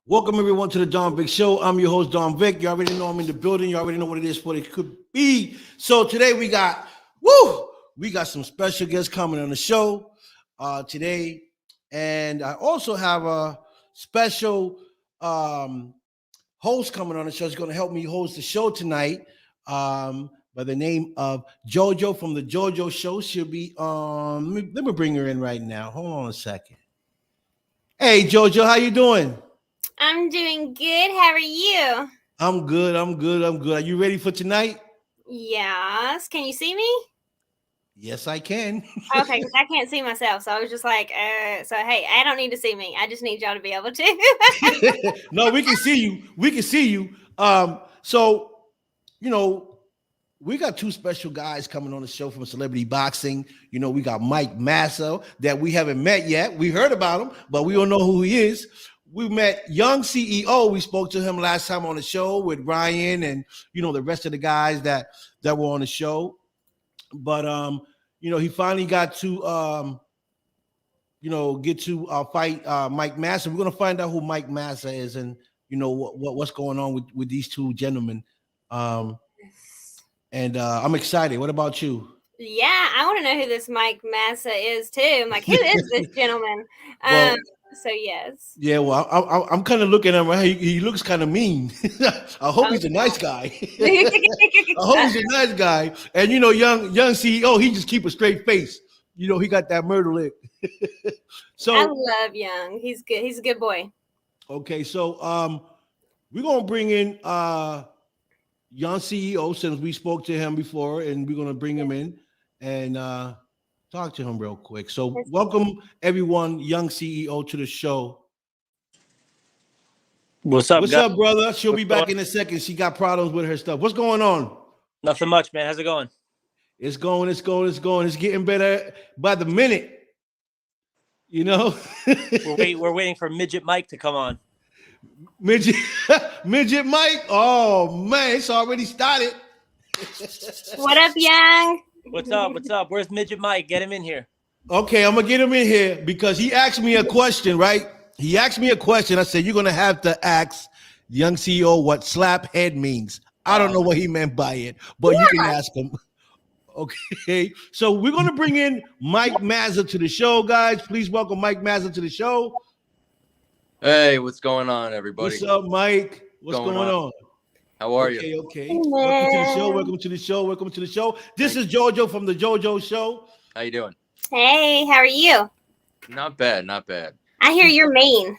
Welcome everyone to the Don Vic Show. I'm your host, Don Vic. You already know I'm in the building. You already know what it is, what it could be. So today we got some special guests coming on the show today. And I also have a special host coming on the show. He's going to help me host the show tonight by the name of JoJo from the JoJo Show. She'll be let me bring her in right now. Hold on a second. Hey, JoJo, how you doing? I'm doing good. How are you? I'm good. Are you ready for tonight? Yes. Can you see me? Yes, I can. Okay, because I can't see myself. So I was just like, hey, I don't need to see me. I just need y'all to be able to. No, we can see you. So, we got two special guys coming on the show from Celebrity Boxing. We got Mike Mazza that we haven't met yet. We heard about him, but we don't know who he is. We met Young CEO. We spoke to him last time on the show with Ryan and the rest of the guys that were on the show. But he finally got to fight Mike Mazza. We're gonna find out who Mike Mazza is and what's going on with these two gentlemen. And I'm excited. What about you? Yeah, I want to know who this Mike Mazza is too. I'm like, who is this gentleman? So yes. Yeah, well, I'm kind of looking at him. He looks kind of mean. I hope he's a nice guy. I hope he's a nice guy. And young CEO, he just keep a straight face. He got that murder lip. So I love Young. He's good. He's a good boy. Okay, so we're gonna bring in young CEO since we spoke to him before, and we're gonna bring him in and talk to him real quick. So welcome everyone, young CEO, to the show. What's up, What's guys? up, brother? She'll be back in a second. She got problems with her stuff. What's going on? Nothing much, man. How's it going? It's going. It's getting better by the minute. We're waiting for Midget Mike to come on. Midget Mike. Oh man, it's already started. What up, Young? What's up? Where's Midget Mike? Get him in here. Okay, I'm gonna get him in here because he asked me a question, right? He asked me a question. I said, you're gonna have to ask young CEO what slap head means. I don't know what he meant by it, but you can ask him. Okay, so we're gonna bring in Mike Mazza to the show, guys. Please welcome Mike Mazza to the show. Hey, what's going on, everybody? What's up, Mike? What's going on? How are you? Okay. Welcome to the show. This is JoJo from the JoJo Show. How you doing? Hey, how are you? Not bad. I hear you're mean.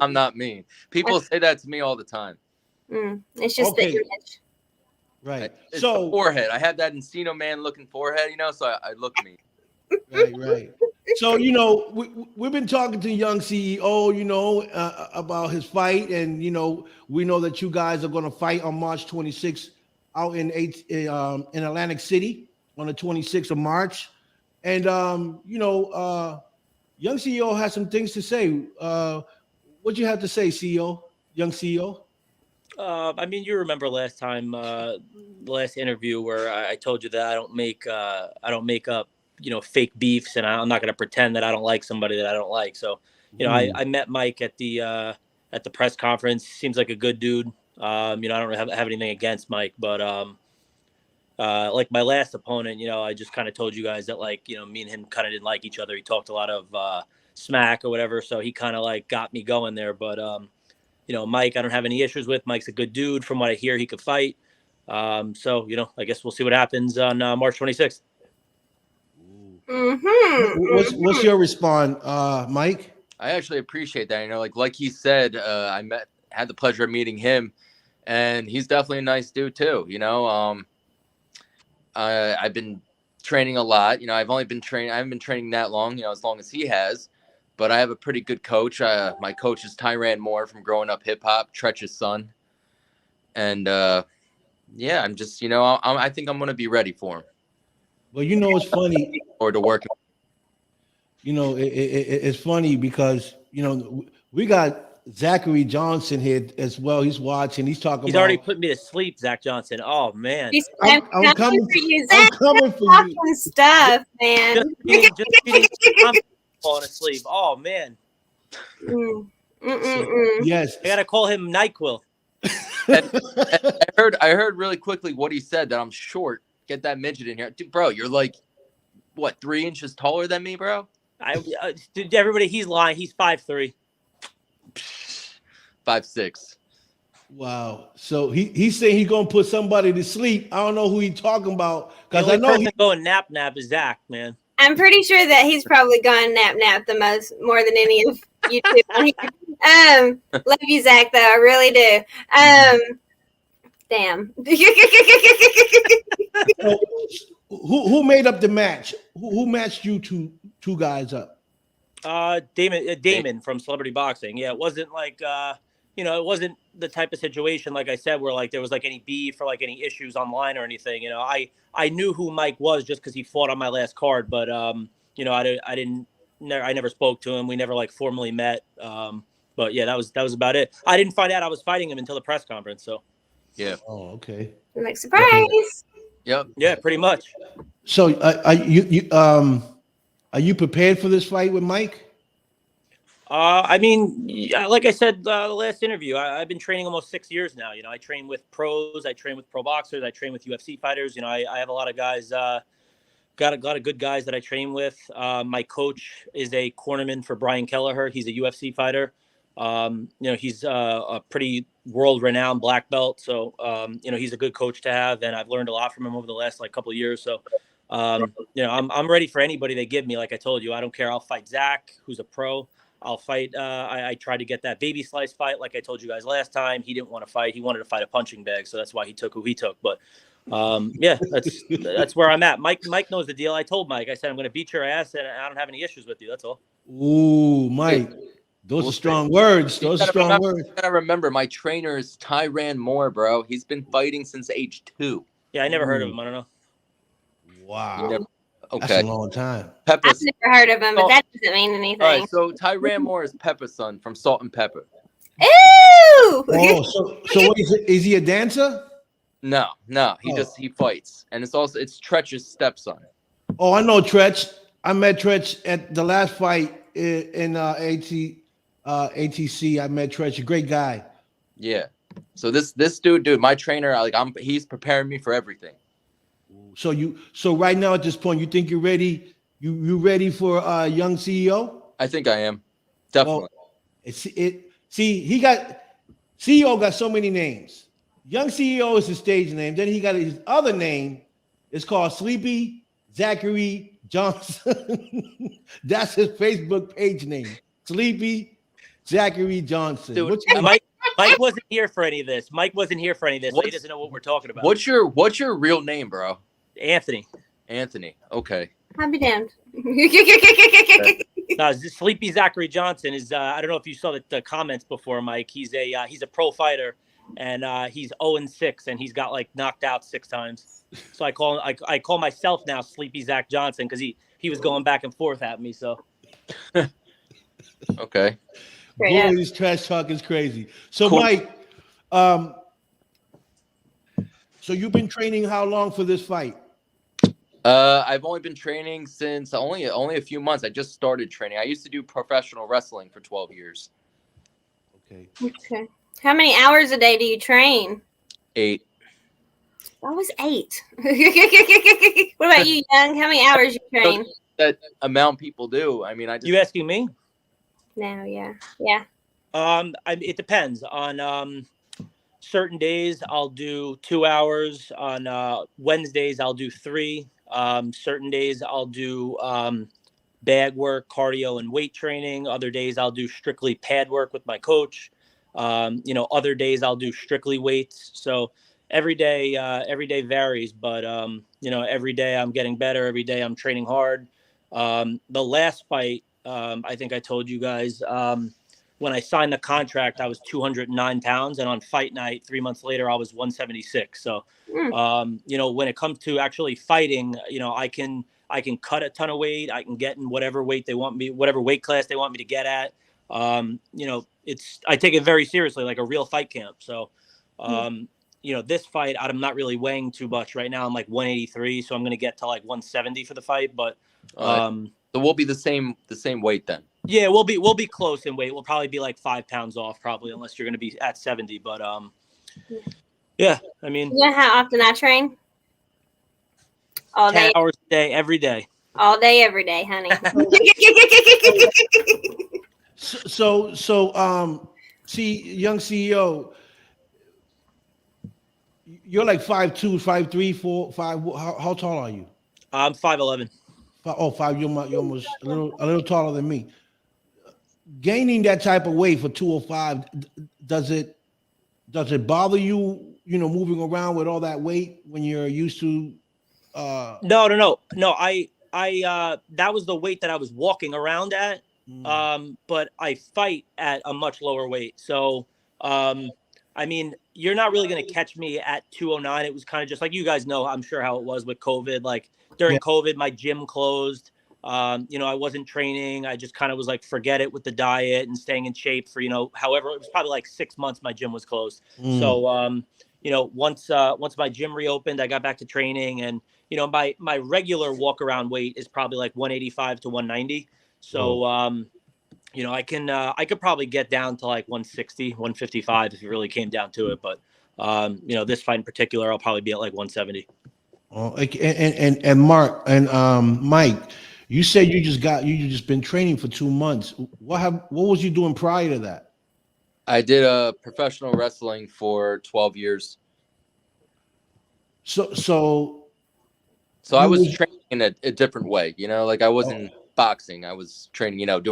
I'm not mean. People say that to me all the time. It's just the image. Right. It's the forehead. I have that Encino man looking forehead, so I look mean. Right. So, we've been talking to young CEO, about his fight. And, we know that you guys are going to fight on March 26th out in Atlantic City on the 26th of March. And, young CEO has some things to say. What do you have to say, CEO, young CEO? You remember last time, the last interview where I told you that I don't make up, fake beefs, and I'm not going to pretend that I don't like somebody that I don't like. So, I met Mike at the press conference. Seems like a good dude. I don't really have anything against Mike, but like my last opponent, I just kind of told you guys that me and him kind of didn't like each other. He talked a lot of smack or whatever, so he kind of got me going there. But Mike, I don't have any issues with. Mike's a good dude. From what I hear, he could fight. So I guess we'll see what happens on March 26th. Mm-hmm. What's your response, Mike? I actually appreciate that. Like he said, had the pleasure of meeting him, and he's definitely a nice dude too. I've been training a lot. I haven't been training that long. As long as he has, but I have a pretty good coach. My coach is Tyran Moore from Growing Up Hip Hop, Tretch's son, and I'm just I think I'm gonna be ready for him. Well, it's funny. Or to work. It's funny because we got Zachary Johnson here as well. He's watching. He's talking. He's already put me to sleep, Zach Johnson. Oh man, I'm coming for you, Zach. I'm coming for you. Stuff, man. Just falling asleep. Oh man. Mm. Yes. I gotta call him NyQuil. I heard really quickly what he said, that I'm short. Get that midget in here, dude, bro. You're like, what, 3 inches taller than me, bro? Dude, everybody, he's lying. He's 5'3". 5'6". Wow. So he's saying he's gonna put somebody to sleep. I don't know who he's talking about The because only I know person going nap is Zach, man. I'm pretty sure that he's probably gone nap the most, more than any of you two on here. Love you, Zach, though. I really do. Damn. So, who made up the match? Who matched you two guys up? Damon from Celebrity Boxing. Yeah, it wasn't like it wasn't the type of situation, like I said, where like there was like any beef or like any issues online or anything. I knew who Mike was just because he fought on my last card, but I never spoke to him. We never like formally met. But yeah, that was about it. I didn't find out I was fighting him until the press conference. So Yeah. Oh, okay. Like, surprise. Yep. yeah, pretty much. So are you prepared for this fight with Mike? I mean, yeah, like I said, the last interview, I've been training almost 6 years now. I train with pros, I train with pro boxers, I train with UFC fighters. I have a lot of guys, got a lot of good guys that I train with. My coach is a cornerman for Brian Kelleher. He's a UFC fighter. He's a pretty world-renowned black belt. So, he's a good coach to have, and I've learned a lot from him over the last couple of years. So, I'm ready for anybody they give me. Like I told you, I don't care. I'll fight Zach, who's a pro. I'll fight. I tried to get that baby slice fight, like I told you guys last time. He didn't want to fight. He wanted to fight a punching bag, so that's why he took who he took. But yeah, that's where I'm at. Mike knows the deal. I told Mike, I said, I'm going to beat your ass, and I don't have any issues with you. That's all. Ooh, Mike, those are strong words. Those are strong words. You gotta remember, my trainer is Tyran Moore, bro. He's been fighting since age 2. Yeah, I never heard of him. I don't know. Wow. Okay. That's a long time. I've never heard of him, but that doesn't mean anything. All right, so Tyran Moore is Pepper's son from Salt and Pepper. Ooh! Oh, so is he a dancer? No, he fights, and it's Tretch's stepson. Oh, I know Tretch. I met Tretch at the last fight in ATC. I met Tretch, a great guy. Yeah. So this dude, my trainer, he's preparing me for everything. So right now at this point, you think you're ready? You ready for young CEO? I think I am, definitely. CEO got so many names. Young CEO is his stage name. Then he got his other name. It's called Sleepy Zachary Johnson. That's his Facebook page name. Sleepy Zachary Johnson. Dude, Mike wasn't here for any of this. So he doesn't know what we're talking about. What's your real name, bro? Anthony. Okay. I'll be damned. No, Sleepy Zachary Johnson is. I don't know if you saw the comments before, Mike. He's a pro fighter, and he's 0-6, and he's got like knocked out 6 times. So I call myself now Sleepy Zach Johnson because he was going back and forth at me. So. Okay. Boy, this trash talk is crazy. So cool. Mike, so you've been training how long for this fight? I've only been training since only a few months. I just started training. I used to do professional wrestling for 12 years. Okay. How many hours a day do you train? 8. That was 8. What about you, Young? How many hours you train? That amount people do. I mean, You asking me? No, yeah. It depends on certain days. I'll do 2 hours. On Wednesdays, I'll do 3. Certain days I'll do bag work, cardio, and weight training. Other days I'll do strictly pad work with my coach. Other days I'll do strictly weights. So every day varies, but every day I'm getting better. Every day I'm training hard. The last fight, I think I told you guys, when I signed the contract, I was 209 pounds, and on fight night 3 months later, I was 176. So, when it comes to actually fighting, I can cut a ton of weight. I can get in whatever weight they want me, whatever weight class they want me to get at. I take it very seriously, like a real fight camp. So, this fight, I'm not really weighing too much right now. I'm like 183, so I'm going to get to like 170 for the fight. But, so we'll be the same weight then. Yeah, we'll be close in weight. We'll probably be like 5 pounds off, probably, unless you're going to be at 70. But yeah, I mean, You know how often I train? All 10 day, hours a day, every day. all day, every day, honey. See, young CEO, you're like 5'2", 5'3", 4, 5. How tall are you? I'm 5'11". Oh, 5. You're almost a little taller than me. Gaining that type of weight for 205, does it bother you? You know, moving around with all that weight when you're used to. No. That was the weight that I was walking around at. But I fight at a much lower weight. So, I mean, you're not really going to catch me at 209. It was kind of just like, you guys know, I'm sure how it was with COVID. Like during Yeah. COVID, my gym closed. I wasn't training. I just kind of was like, forget it with the diet and staying in shape for, however, it was probably like 6 months my gym was closed. So, once my gym reopened, I got back to training, and my regular walk around weight is probably like 185 to 190. So I could probably get down to like 160, 155 if it really came down to it. But this fight in particular, I'll probably be at like 170. And Mark and Mike, you said you just been training for 2 months. What was you doing prior to that? I did professional wrestling for 12 years. So I was training in a different way, like I wasn't Oh. boxing. I was training, I'm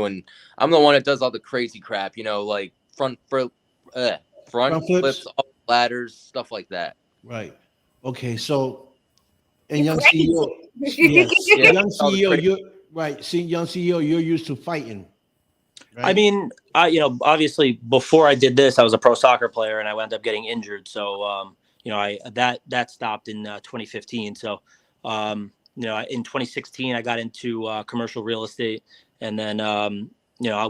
the one that does all the crazy crap, like front flips, off ladders, stuff like that. Right. Okay. So, and You're young crazy. CEO, yes, Yeah, young all the CEO, crazy- you're right. See, young CEO, you're used to fighting. Right? I mean, obviously before I did this, I was a pro soccer player and I wound up getting injured. So, that stopped in 2015. So, in 2016, I got into commercial real estate, and then,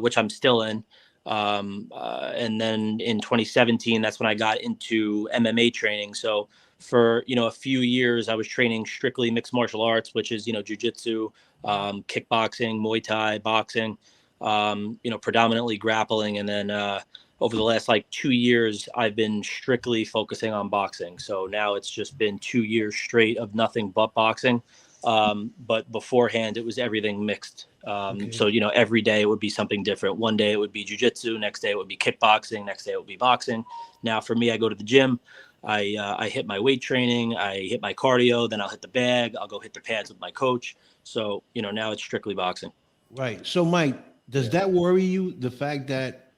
which I'm still in. And then in 2017, that's when I got into MMA training. So for, a few years, I was training strictly mixed martial arts, which is, jujitsu, kickboxing, Muay Thai, boxing, predominantly grappling. And then over the last like 2 years, I've been strictly focusing on boxing. So now it's just been 2 years straight of nothing but boxing. But beforehand, it was everything mixed. Okay. So, every day it would be something different. One day it would be jujitsu, next day it would be kickboxing, next day it would be boxing. Now for me, I go to the gym, I hit my weight training, I hit my cardio, then I'll hit the bag, I'll go hit the pads with my coach. So, now it's strictly boxing. Right. So, Mike, does that worry you? The fact that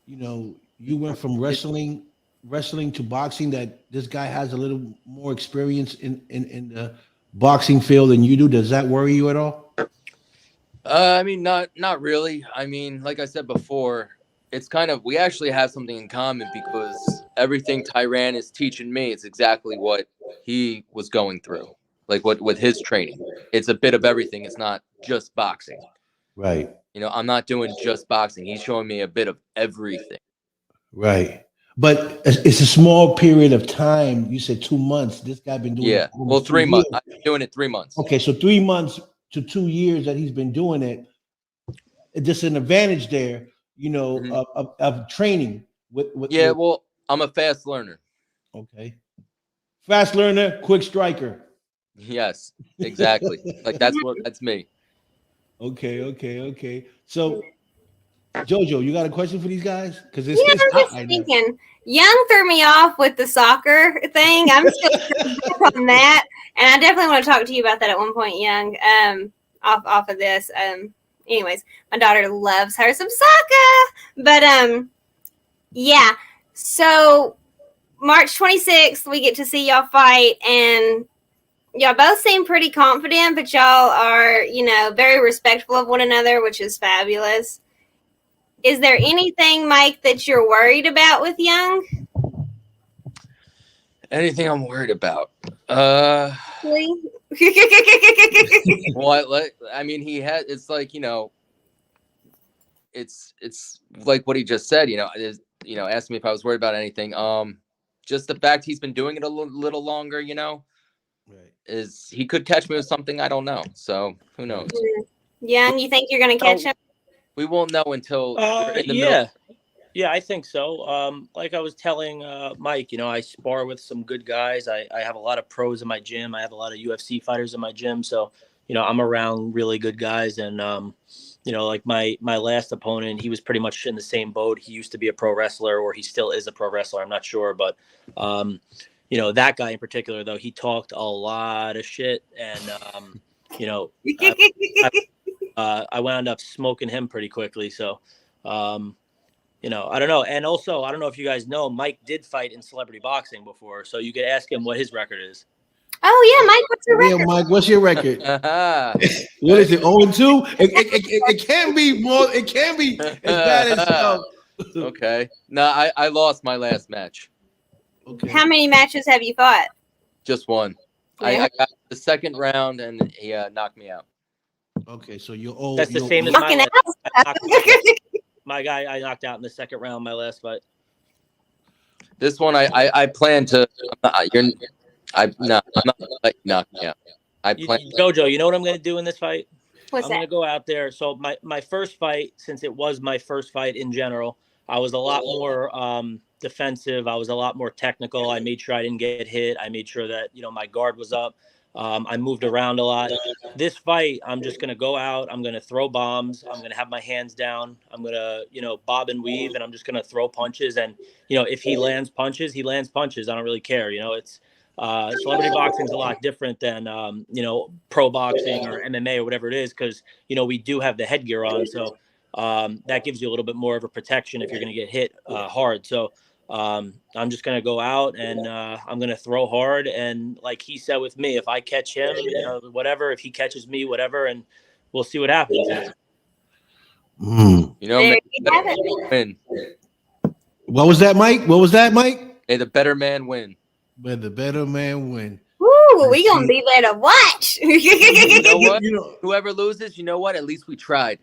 you went from wrestling to boxing, that this guy has a little more experience in the boxing field than you do. Does that worry you at all? I mean, not really. I mean, like I said before, it's kind of, we actually have something in common because everything Tyran is teaching me is exactly what he was going through, like what with his training. It's a bit of everything. It's not just boxing. Right. I'm not doing just boxing. He's showing me a bit of everything. Right. But it's a small period of time. You said 2 months. This guy been doing it. Well, 3 months. I've been doing it 3 months. Okay, so 3 months to 2 years that he's been doing it. It's just an advantage there, of training with. Yeah, well, I'm a fast learner. Okay. Fast learner, quick striker. Yes, exactly. Like that's me. Okay. So, Jojo, you got a question for these guys? Because I'm just thinking. Young threw me off with the soccer thing. I'm still on that, and I definitely want to talk to you about that at one point, Young. Off of this. Anyways, my daughter loves her some soccer, but yeah. So March 26th, we get to see y'all fight, and y'all both seem pretty confident, but y'all are, very respectful of one another, which is fabulous. Is there anything, Mike, that you're worried about with Young? Anything I'm worried about? Well, I mean, he had. It's like it's like what he just said. Asked me if I was worried about anything. Just the fact he's been doing it a little longer. Right. Is he could catch me with something I don't know. So who knows? Young, you think you're going to catch him? We won't know until we're in the Yeah. middle. Yeah, I think so. Like I was telling Mike, I spar with some good guys. I have a lot of pros in my gym. I have a lot of UFC fighters in my gym. So, I'm around really good guys. And, like my last opponent, he was pretty much in the same boat. He used to be a pro wrestler, or he still is a pro wrestler. I'm not sure. But, that guy in particular, though, he talked a lot of shit. And, I wound up smoking him pretty quickly. So, I don't know. And also, I don't know if you guys know, Mike did fight in celebrity boxing before. So you could ask him what his record is. Oh, yeah, Mike, what's your record? Yeah, Mike, what's your record? What is it, 0-2? It can't be more. It can't be as bad as. Okay. No, I lost my last match. Okay. How many matches have you fought? Just one. Yeah. I got the second round, and he knocked me out. Okay, so you're old. That's the same as Knocking my guy. I knocked out in the second round my last fight. This one, I plan to. I'm not gonna let you knock me out. Jojo, you know what I'm going to do in this fight? What's I'm going that? to go out there. So my first fight, since it was my first fight in general, I was a lot more defensive. I was a lot more technical. I made sure I didn't get hit. I made sure that my guard was up. I moved around a lot. This fight, I'm just going to go out. I'm going to throw bombs. I'm going to have my hands down. I'm going to, bob and weave, and I'm just going to throw punches. And, if he lands punches, he lands punches. I don't really care. It's celebrity boxing is a lot different than, pro boxing or MMA or whatever it is, because, we do have the headgear on. So that gives you a little bit more of a protection if you're going to get hit hard. So I'm just going to go out and I'm going to throw hard. And like he said with me, if I catch him, whatever, if he catches me, whatever, and we'll see what happens. Mm. There you have it. Win. What was that, Mike? What was that, Mike? May the better man win. May the better man win. Woo, we going to be there to watch. You know what? Whoever loses, you know what? At least we tried.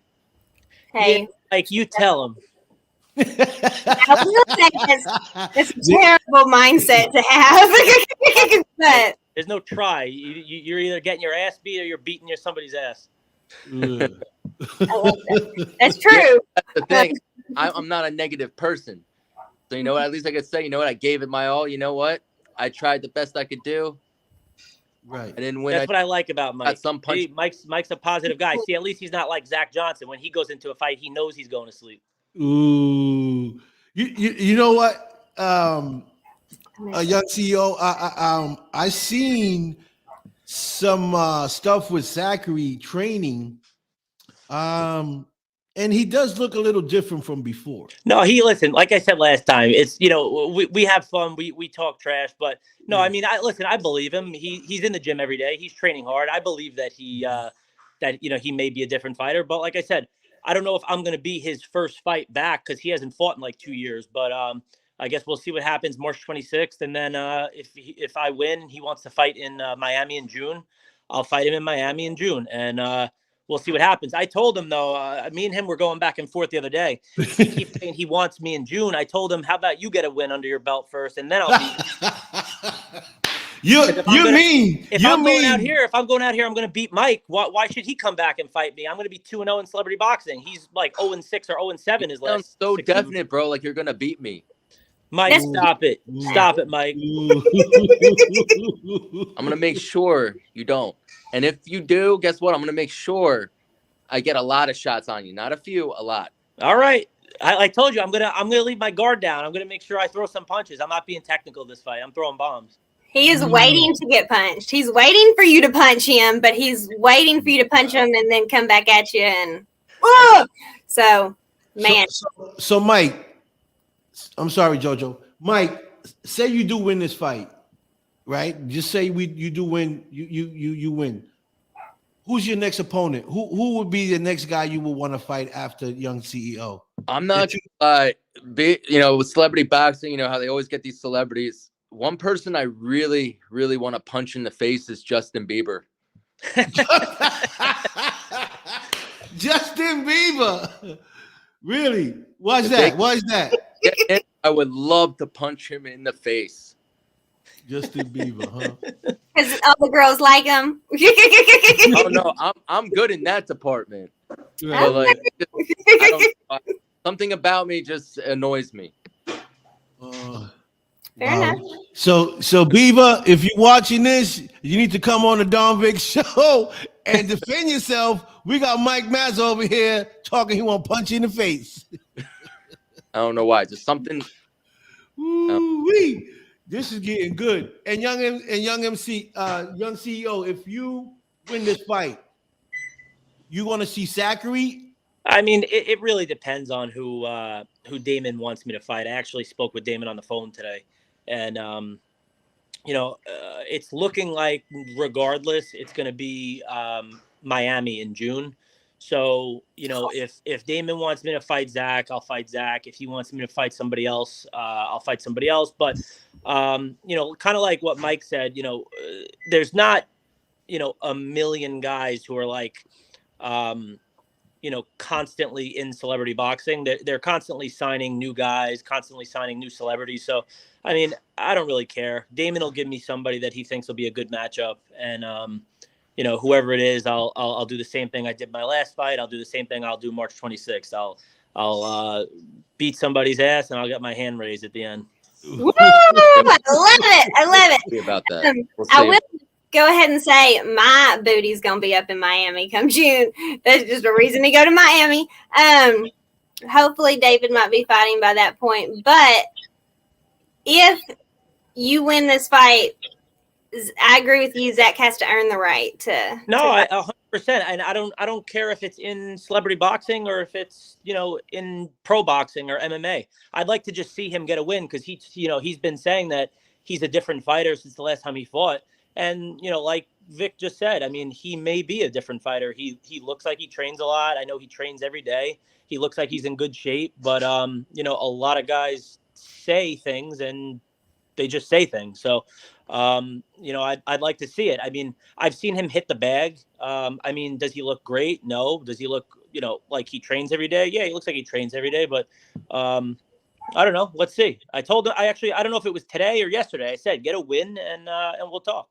Hey. Yeah, like you tell him. I will say that's a terrible mindset to have. But There's no try. You're either getting your ass beat or you're beating somebody's ass. I love that. That's true. Yeah, that's the thing. I'm not a negative person. So you know what? At least I could say, I gave it my all. You know what? I tried the best I could do. Right. I didn't win. That's what I like about Mike. Some punch. See, Mike's a positive guy. See, at least he's not like Zach Johnson. When he goes into a fight, he knows he's going to sleep. Ooh, you know what? Young CEO, I seen some stuff with Zachary training, and he does look a little different from before. No, listen, like I said last time, it's we have fun, we talk trash, but no, I mean, I believe him. He's in the gym every day. He's training hard. I believe that he may be a different fighter, but like I said, I don't know if I'm going to be his first fight back because he hasn't fought in like 2 years. But I guess we'll see what happens March 26th. And then if I win, he wants to fight in Miami in June. I'll fight him in Miami in June. And we'll see what happens. I told him, though, me and him were going back and forth the other day. He keeps saying he wants me in June. I told him, how about you get a win under your belt first, and then I'll beat you. If I'm going out here, I'm going to beat Mike. Why should he come back and fight me? I'm going to be 2-0 in celebrity boxing. He's like 0-6 or 0-7 his last. So definite, bro. Like you're going to beat me. Mike, stop it. Stop it, Mike. I'm going to make sure you don't. And if you do, guess what? I'm going to make sure I get a lot of shots on you. Not a few, a lot. All right. I told you, I'm gonna leave my guard down. I'm going to make sure I throw some punches. I'm not being technical this fight. I'm throwing bombs. he is waiting to get punched. He's waiting for you to punch him, but he's waiting for you to punch him and then come back at you. And so, man. So Mike, I'm sorry, Jojo. Mike, say you do win this fight, right? Just say you do win. You win. Who's your next opponent? Who would be the next guy you would want to fight after Young CEO? I'm not with celebrity boxing, how they always get these celebrities. One person I really, really want to punch in the face is Justin Bieber. Justin Bieber. Really? Why is that? I would love to punch him in the face. Justin Bieber, huh? Because all the girls like him. Oh no, I'm good in that department. But like, I don't know, something about me just annoys me. Fair enough. So Beaver, if you're watching this, you need to come on the Don Vic show and defend yourself. We got Mike Mazza over here talking. He want to punch you in the face. I don't know why. Just something. Woo-wee. This is getting good. And young CEO, if you win this fight, you want to see Zachary? I mean, it really depends on who Damon wants me to fight. I actually spoke with Damon on the phone today, and it's looking like regardless, it's going to be Miami in June. So if Damon wants me to fight Zach, I'll fight Zach. If he wants me to fight somebody else, I'll fight somebody else. But kind of like what Mike said, there's not a million guys who are like. Constantly in celebrity boxing. They're constantly signing new guys, constantly signing new celebrities. So, I mean, I don't really care. Damon will give me somebody that he thinks will be a good matchup. And, whoever it is, I'll do the same thing I did my last fight. I'll do the same thing I'll do March 26th. I'll beat somebody's ass and I'll get my hand raised at the end. Woo! I love it. See about that. I will go ahead and say my booty's gonna be up in Miami come June. That's just a reason to go to Miami. Hopefully David might be fighting by that point. But if you win this fight, I agree with you. Zach has to earn the right to. No, 100%. And I don't care if it's in celebrity boxing or if it's in pro boxing or MMA. I'd like to just see him get a win because he's been saying that he's a different fighter since the last time he fought. And, like Vic just said, I mean, he may be a different fighter. He looks like he trains a lot. I know he trains every day. He looks like he's in good shape. But, a lot of guys say things and they just say things. So, I'd like to see it. I mean, I've seen him hit the bag. I mean, does he look great? No. Does he look, like he trains every day? Yeah, he looks like he trains every day. But I don't know. Let's see. I told him, I don't know if it was today or yesterday. I said, get a win and we'll talk.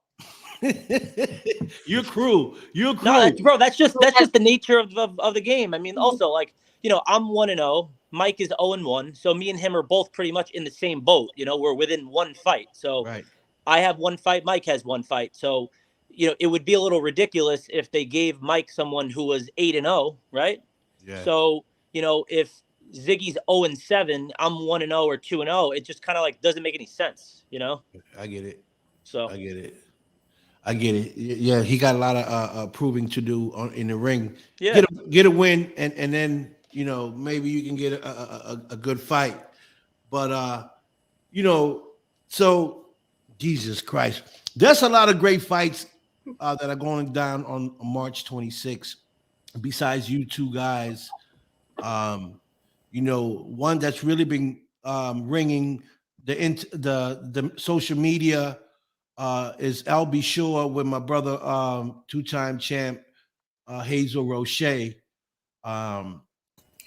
You're cruel. No, bro. That's just the nature of the game. I mean, also like I'm 1-0. Mike is 0-1. So me and him are both pretty much in the same boat. We're within one fight. So right. I have one fight. Mike has one fight. So it would be a little ridiculous if they gave Mike someone who was 8-0, right? Yeah. So if Ziggy's 0-7, I'm 1-0 or 2-0, it just kind of like doesn't make any sense, I get it. So I get it. Yeah, he got a lot of proving to do in the ring. Yeah, get a win, and then maybe you can get a good fight. But so Jesus Christ, there's a lot of great fights that are going down on March 26th. Besides you two guys, one that's really been ringing the social media. Is LB Shore with my brother, two-time champ, Hazel Roche.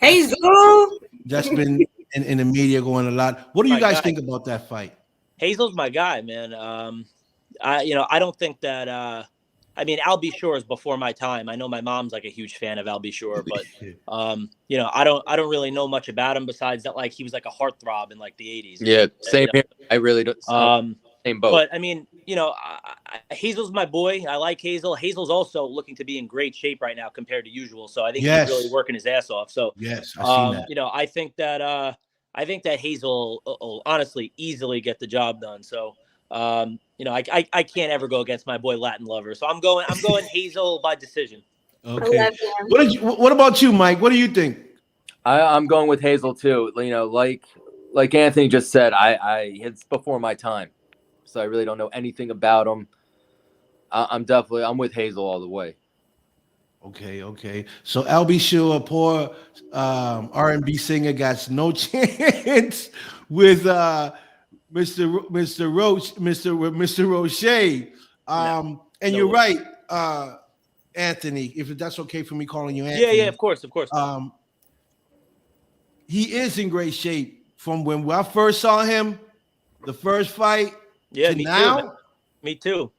Hazel! That's been in the media going a lot. What do you guys think about that fight? Hazel's my guy, man. I don't think that. I mean, Albie Shore is before my time. I know my mom's like a huge fan of Albie Shore, but I don't really know much about him besides that like he was like a heartthrob in like the 80s. Yeah, same here. I really don't. Same boat. But I mean, Hazel's my boy. I like Hazel. Hazel's also looking to be in great shape right now compared to usual. So I think he's really working his ass off. So yes, I've seen that. I think that Hazel will honestly easily get the job done. So I can't ever go against my boy Latin Lover. So I'm going Hazel by decision. Okay. What about you, Mike? What do you think? I'm going with Hazel too. Like Anthony just said, it's before my time. So I really don't know anything about him. I'm with Hazel all the way. Okay. So LB Shore, poor R&B singer, got no chance with Mr. Roche. No, and you're right, Anthony. If that's okay for me calling you Anthony. Yeah, of course. He is in great shape from when I first saw him, the first fight. Yeah, me too. Me too.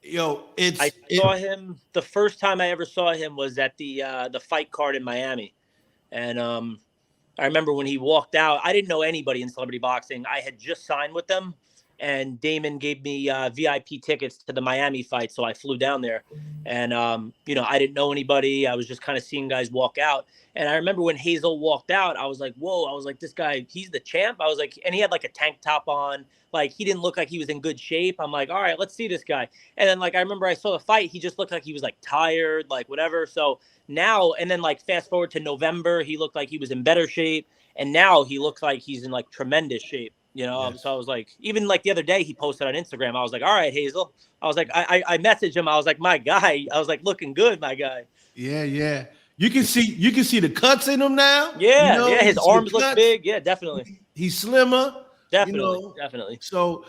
Yo, I saw him the first time I ever saw him was at the fight card in Miami, and I remember when he walked out. I didn't know anybody in celebrity boxing. I had just signed with them, and Damon gave me VIP tickets to the Miami fight, so I flew down there. And I didn't know anybody. I was just kind of seeing guys walk out. And I remember when Hazel walked out, I was like, "Whoa!" I was like, "This guy, he's the champ." I was like, and he had like a tank top on. Like he didn't look like he was in good shape. I'm like, "All right, let's see this guy." And then like I remember I saw the fight. He just looked like he was like tired, like whatever. So now and then like fast forward to November, he looked like he was in better shape. And now he looks like he's in like tremendous shape, Yes. So I was like, even like the other day he posted on Instagram, I was like, all right, Hazel. I was like, I messaged him. I was like, my guy. I was like, looking good, my guy. Yeah. You can see the cuts in him now. Yeah, his arms look big. Yeah, definitely. He's slimmer. Definitely. So,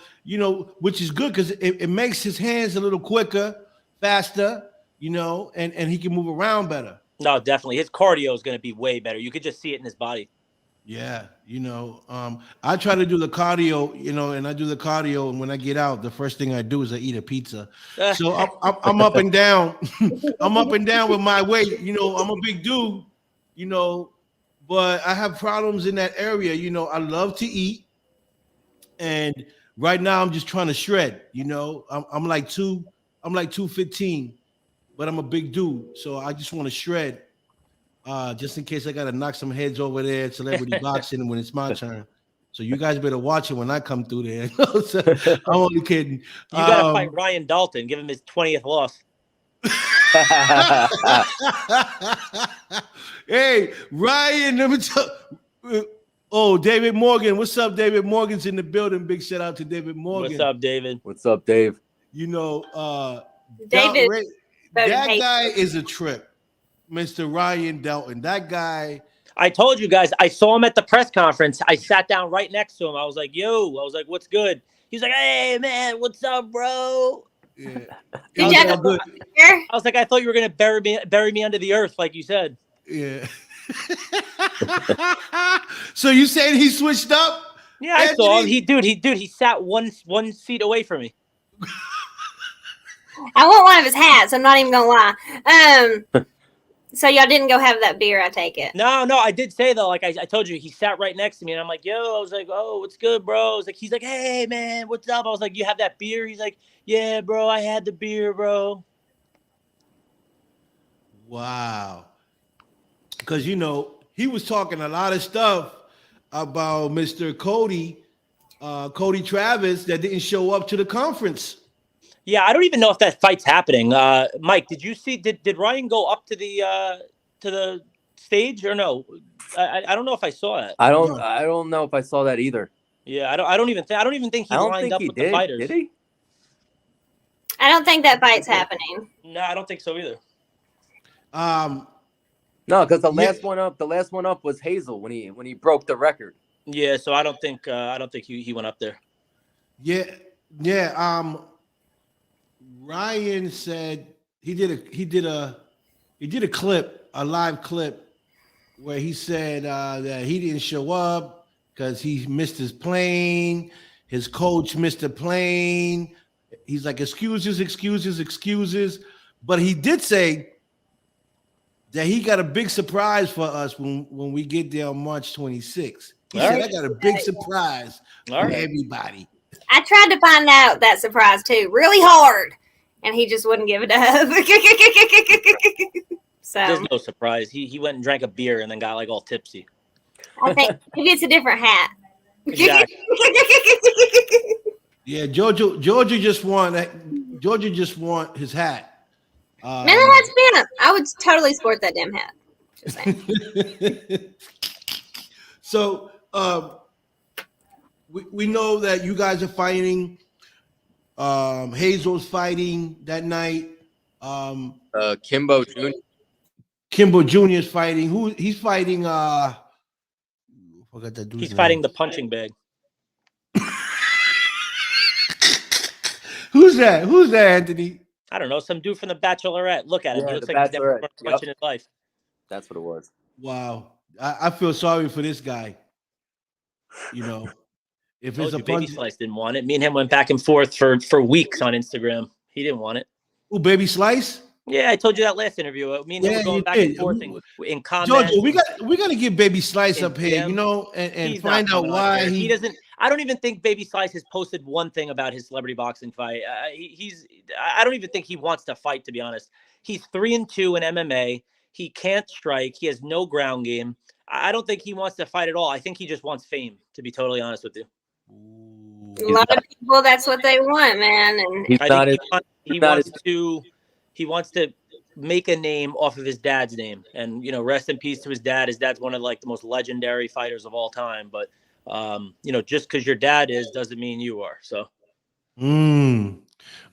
which is good because it makes his hands a little quicker, faster, and he can move around better. No, definitely. His cardio is going to be way better. You could just see it in his body. Yeah, I try to do the cardio, and I do the cardio, and when I get out, the first thing I do is I eat a pizza. So I'm up and down. I'm up and down with my weight. I'm a big dude, but I have problems in that area. I love to eat, and right now I'm just trying to shred. I'm like 215, but I'm a big dude, so I just want to shred. Just in case I gotta knock some heads over there at celebrity boxing when it's my turn. So you guys better watch it when I come through there. So, I'm only kidding. You gotta fight Ryan Dalton, give him his 20th loss. Hey, Ryan, let me tell. David Morgan. What's up? David Morgan's in the building. Big shout out to David Morgan. What's up, David? What's up, Dave? David, that guy is a trip. Mr. Ryan Dalton, that guy. I told you guys, I saw him at the press conference. I sat down right next to him. I was like, what's good? He's like, hey, man, what's up, bro? Yeah. I was like, I thought you were going to bury me under the earth, like you said. Yeah. So you saying he switched up? Yeah, I saw him. He sat one seat away from me. I want one of his hats. I'm not even going to lie. So y'all didn't go have that beer, I take it. No, I did say though, like I told you, he sat right next to me, and I'm like, I was like, oh, what's good, bro? He's like, hey, man, what's up? I was like, you have that beer? He's like, yeah, bro, I had the beer, bro. Wow. Because he was talking a lot of stuff about Mr. Cody Travis that didn't show up to the conference. Yeah, I don't even know if that fight's happening. Mike, did you see? Did Ryan go up to the stage or no? I don't know if I saw that. I don't know if I saw that either. Yeah, I don't even think he lined up with the fighters. Did he? I don't think that fight's happening. No, I don't think so either. No, because the last one up was Hazel when he broke the record. Yeah, so I don't think he went up there. Yeah. Ryan said he did a clip, a live clip, where he said that he didn't show up because he missed his plane. His coach missed the plane. He's like, excuses. But he did say that he got a big surprise for us when we get there on March 26th. He said, I got a big surprise for everybody. I tried to find out that surprise too, really hard, and he just wouldn't give it up. So there's no surprise. He went and drank a beer and then got like all tipsy. I think maybe it's a different hat. Exactly. Yeah, Georgia just won his hat. Man, that's been I would totally sport that damn hat. Just saying. So we know that you guys are fighting. Hazel's fighting that night. Kimbo Jr. Kimbo Jr. is fighting. He's fighting? Forgot that dude's He's name. fighting the punching bag. Who's that, Anthony? I don't know. Some dude from The Bachelorette. Look at him. Yeah, He looks The like he's never Bachelorette. punch in his life. That's what it was. Wow. I feel sorry for this guy. If it's a Baby punch, Slice didn't want it. Me and him went back and forth for weeks on Instagram. He didn't want it. Ooh, Baby Slice. Yeah, I told you that last interview. Me and him were going back and forth in comments. Georgia, we got to get Baby Slice up here, DM. you know, and He's find out why he doesn't. I don't even think Baby Slice has posted one thing about his celebrity boxing fight. I don't even think he wants to fight, to be honest. He's 3-2 in MMA. He can't strike. He has no ground game. I don't think he wants to fight at all. I think he just wants fame, to be totally honest with you. A lot of people, that's what they want, man. And he wants to make a name off of his dad's name, and you know, rest in peace to his dad. His dad's one of like the most legendary fighters of all time. But you know, just because your dad is doesn't mean you are. So,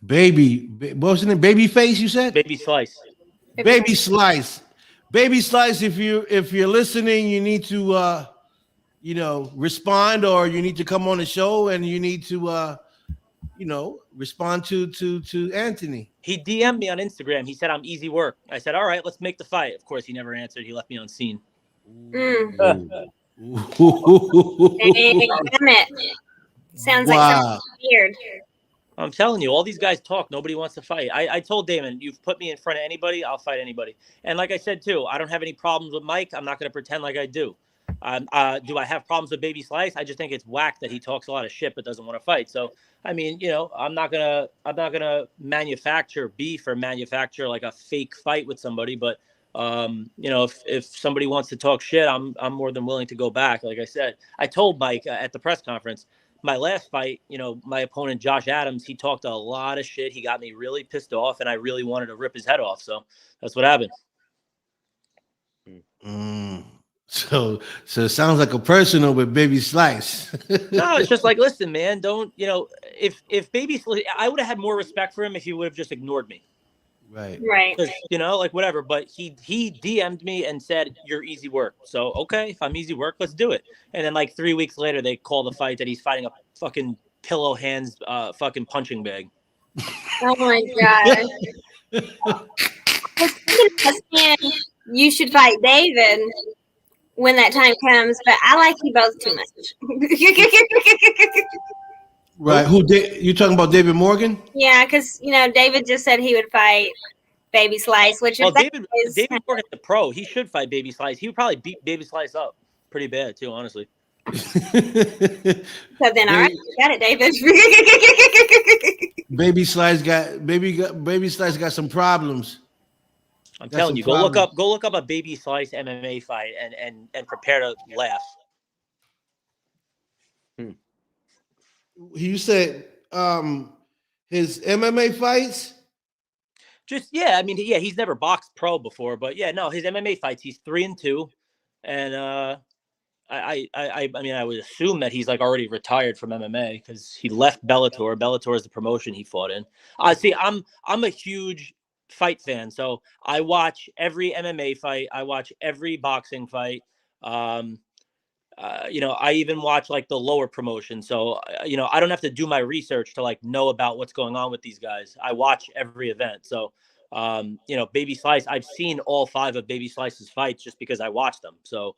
Baby, what was the name? Baby Face, you said? Baby Slice. Baby Slice. Baby Slice. If you're listening, you need to you know, respond, or you need to come on the show and you need to you know, respond to Anthony. He DM'd me on Instagram. He said, I'm easy work. I said, all right, let's make the fight. Of course, he never answered. He left me on scene. Damn it. Sounds like something weird. I'm telling you, all these guys talk. Nobody wants to fight. I told Damon, you've put me in front of anybody, I'll fight anybody. And like I said, too, I don't have any problems with Mike. I'm not going to pretend like I do. Do I have problems with Baby Slice? I just think it's whack that he talks a lot of shit but doesn't want to fight. So, I mean, you know, I'm not gonna manufacture beef or manufacture like a fake fight with somebody. But you know, if somebody wants to talk shit, I'm more than willing to go back. Like I said, I told Mike at the press conference, my last fight, you know, my opponent Josh Adams, he talked a lot of shit. He got me really pissed off, and I really wanted to rip his head off. So that's what happened. So it sounds like a personal with Baby Slice. No, it's just like, listen, man, don't, you know, if Baby Slice, I would have had more respect for him if he would have just ignored me. Right. You know, like whatever. But he DM'd me and said, you're easy work. So, okay, if I'm easy work, let's do it. And then like 3 weeks later, they call the fight that he's fighting a fucking pillow hands, fucking punching bag. Oh my God. You should fight David when that time comes, but I like you both too much. Right. You talking about David Morgan? Yeah, because you know David just said he would fight Baby Slice, which David Morgan's a pro. He should fight Baby Slice. He would probably beat Baby Slice up pretty bad too, honestly. So then, all right, got it, David. Baby Slice got some problems. I'm telling you, go look up a Baby Slice MMA fight and prepare to laugh. You said his MMA fights? Just yeah, I mean, yeah, he's never boxed pro before, but yeah, no, his MMA fights, he's 3-2, and I mean, I would assume that he's like already retired from MMA because he left Bellator. Bellator is the promotion he fought in. See, I'm a huge fight fan, so I watch every MMA fight. I watch every boxing fight. You know, I even watch like the lower promotion. So, you know, I don't have to do my research to like know about what's going on with these guys. I watch every event. So, you know, Baby Slice, I've seen all 5 of Baby Slice's fights just because I watched them. So,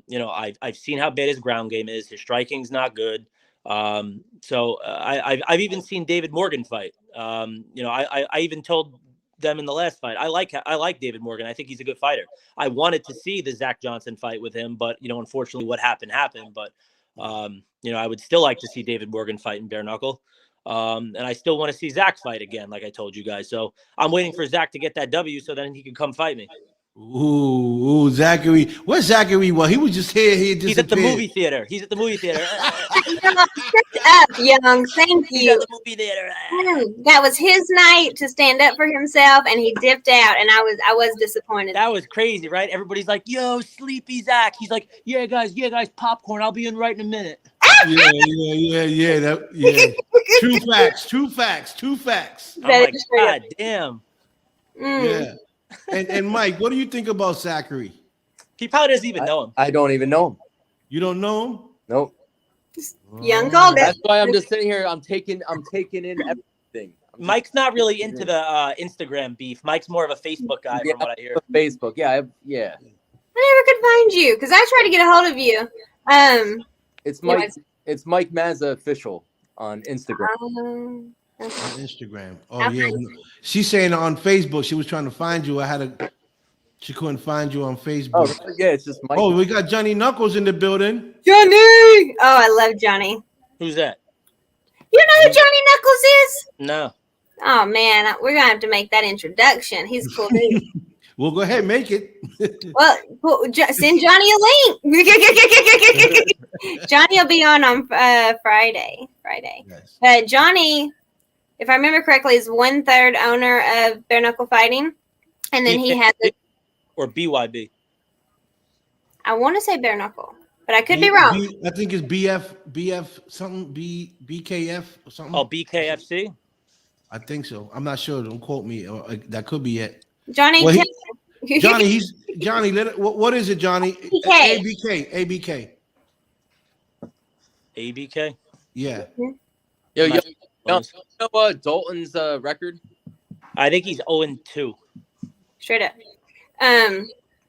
you know, I've seen how bad his ground game is. His striking's not good. So I've even seen David Morgan fight. You know, I even told them in the last fight, I like David Morgan. I think he's a good fighter. I wanted to see the Zach Johnson fight with him, but you know, unfortunately, what happened. But you know, I would still like to see David Morgan fight in bare knuckle, and I still want to see Zach fight again, like I told you guys. So I'm waiting for Zach to get that W, so then he can come fight me. Ooh, Zachary. Where's Zachary? Well, he was just here. He's at the movie theater. Shut up, Young. Thank you. He's at the movie theater. That was his night to stand up for himself, and he dipped out, and I was disappointed. That was crazy, right? Everybody's like, "Yo, sleepy Zach." He's like, "Yeah, guys, popcorn. I'll be in right in a minute." Yeah. True facts. I'm like, God damn. Yeah. And Mike, what do you think about Zachary? He probably doesn't even know him. I don't even know him. You don't know him? Nope. Young called it. That's why I'm just sitting here. I'm taking in everything. Mike's not really into the Instagram beef. Mike's more of a Facebook guy, from what I hear. Facebook, yeah. I never could find you because I tried to get a hold of you. It's Mike Mazza official on Instagram. On Instagram. Oh yeah. She's saying on Facebook. She was trying to find you. She couldn't find you on Facebook. Oh yeah, it's just Mike. Oh, we got Johnny Knuckles in the building. Johnny. Oh, I love Johnny. Who's that? You know who Johnny Knuckles is? No. Oh man, we're gonna have to make that introduction. He's a cool dude. We'll go ahead and make it. Well, send Johnny a link. Johnny will be on Friday. Yes. Johnny, if I remember correctly, is 1/3 owner of Bare Knuckle Fighting, and then he has or BYB. I want to say Bare Knuckle, but I could be wrong. I think it's BF something BKF or something. Oh, BKFC. I think so. I'm not sure. Don't quote me. That could be it. Johnny. Well, Johnny. Johnny. What is it, Johnny? ABK. ABK. Yeah. Yo, know Dalton's record? I think he's 0-2. Straight up.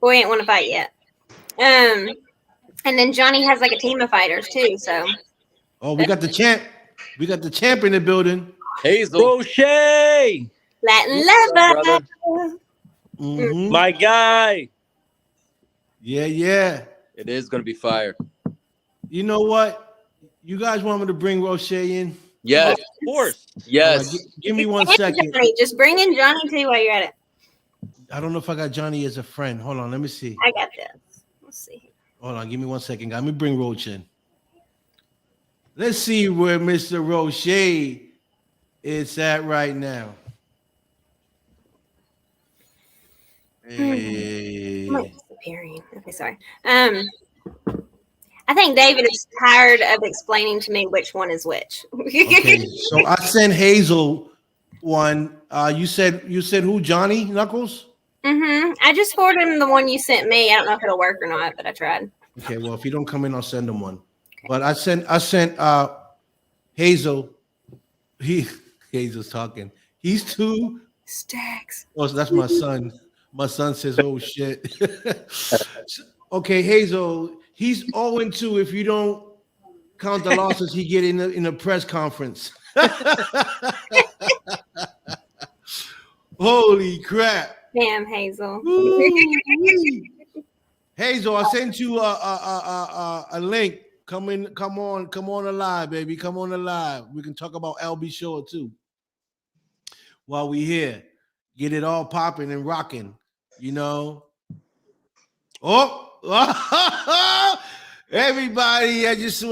Boy ain't want to fight yet. And then Johnny has like a team of fighters too. So. Oh, we got the champ. We got the champ in the building. Hazel. Roche. Latin lover. Mm-hmm. My guy. Yeah. It is going to be fire. You know what? You guys want me to bring Roche in? Yes. Of course. Yes. Give me 1 second. Johnny. Just bring in Johnny too while you're at it. I don't know if I got Johnny as a friend. Hold on. Let me see. I got this. Let's see. Hold on. Give me 1 second. Let me bring Roche in. Let's see where Mr. Roche is at right now. Hey. I'm disappearing. Okay, sorry. I think David is tired of explaining to me which one is which. Okay, so I sent Hazel one. You said who? Johnny Knuckles? I just forwarded him the one you sent me. I don't know if it'll work or not, but I tried. Okay, well, if you don't come in, I'll send him one. Okay. But I sent Hazel. Hazel's talking. He's 2 stacks. Oh, so that's my son. My son says, "Oh shit." Okay, Hazel. He's 0-2 if you don't count the losses he get in the press conference. Holy crap! Damn, Hazel. Hazel, I sent you a link. Come on alive, baby. Come on alive. We can talk about LB Show too. While we here, get it all popping and rocking. You know. Oh, everybody! I just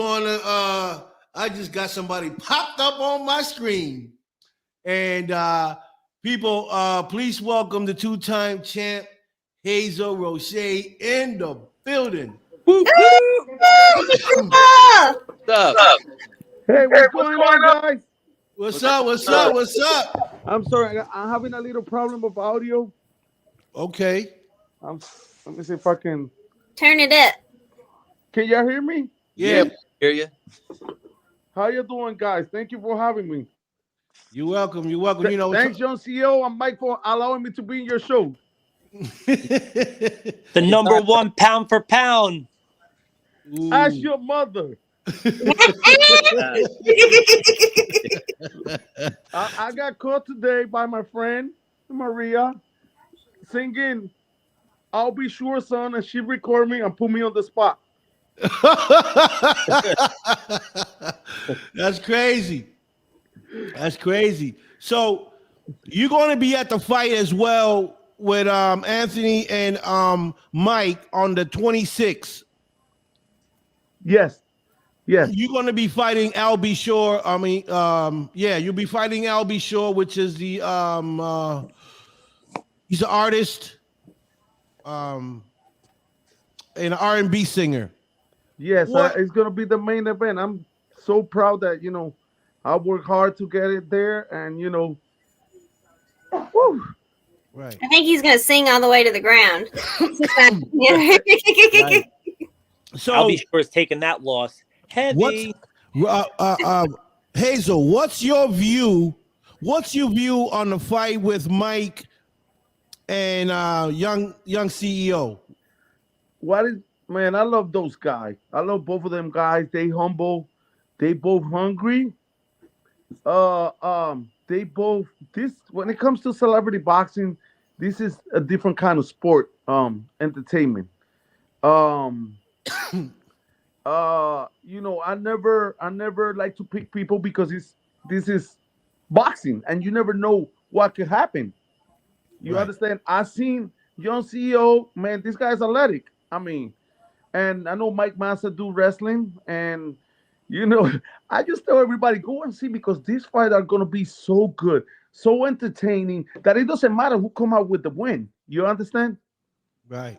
got somebody popped up on my screen, and people, please welcome the 2-time champ Hazel Roche in the building. What's up? Hey, what's going on, guys? What's up? I'm sorry, I'm having a little problem with audio. Okay. Let me see if I can. Turn it up. Can y'all hear me? Yeah. Hear you. How you doing, guys? Thank you for having me. You're welcome. You know. Thanks, youngceo and Mike, for allowing me to be in your show. The number 1 pound for pound. Ask your mother. I got caught today by my friend Maria singing "I'll Be Sure, Son," and she recorded me and put me on the spot. That's crazy. So you're going to be at the fight as well with Anthony and Mike on the 26th. Yes. You're going to be fighting LB Shore. You'll be fighting LB Shore, which is the he's an artist, and an R&B singer. Yes, it's going to be the main event. I'm so proud that, I worked hard to get it there, and, woo. Right. I think he's going to sing all the way to the ground. Right. So I'll be sure it's taking that loss heavy. Hazel, what's your view on the fight with Mike and young CEO? Man, I love those guys. I love both of them guys. They humble. They both hungry. They both this when it comes to celebrity boxing, this is a different kind of sport, entertainment. Um, I never like to pick people because this is boxing, and you never know what could happen. You Right. understand? I seen young CEO, man. This guy's athletic. I mean, and I know Mike Mazza do wrestling, and you know, I just tell everybody go and see because these fights are gonna be so good, so entertaining that it doesn't matter who come out with the win. You understand? Right.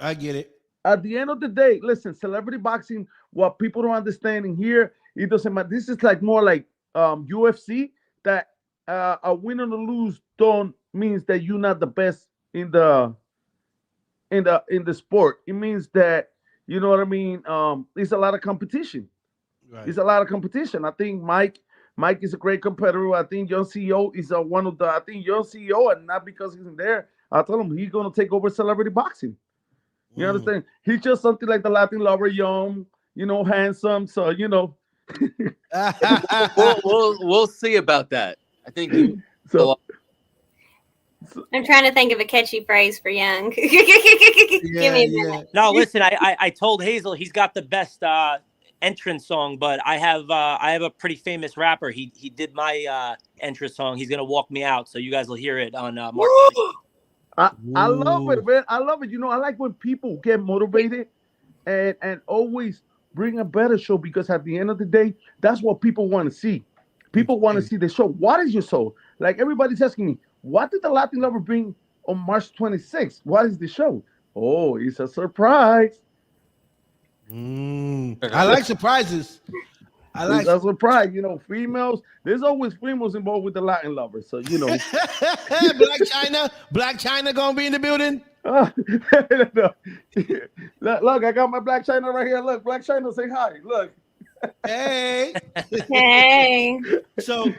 I get it. At the end of the day, listen, celebrity boxing, what people don't understand in here, it doesn't matter. This is like more like UFC that a win or a lose don't means that you're not the best in the sport. It means that you know what I mean. It's a lot of competition. Right. It's a lot of competition. I think Mike is a great competitor. I think Young CEO is one of the. I think Young CEO, and not because he's in there. I told him he's gonna take over celebrity boxing. You Mm. understand? He's just something like the Latin lover, young, handsome. So We'll see about that. I think you. so I'm trying to think of a catchy phrase for Young. Give Yeah, me a yeah. minute. No, listen, I told Hazel he's got the best entrance song, but I have a pretty famous rapper. He did my entrance song. He's gonna walk me out, so you guys will hear it on March. I love Ooh. it, man. I love it. I like when people get motivated and always bring a better show because at the end of the day, that's what people want to see. People want to see the show. What is your show? Like everybody's asking me, what did the Latin Lover bring on March 26th? What is the show? Oh, it's a surprise. I like surprises. I like It's a surprise. Females, there's always females involved with the Latin Lovers. So, Black China gonna be in the building. Look, I got my Black China right here. Look, Black China, say hi. Look. Hey. Hey. So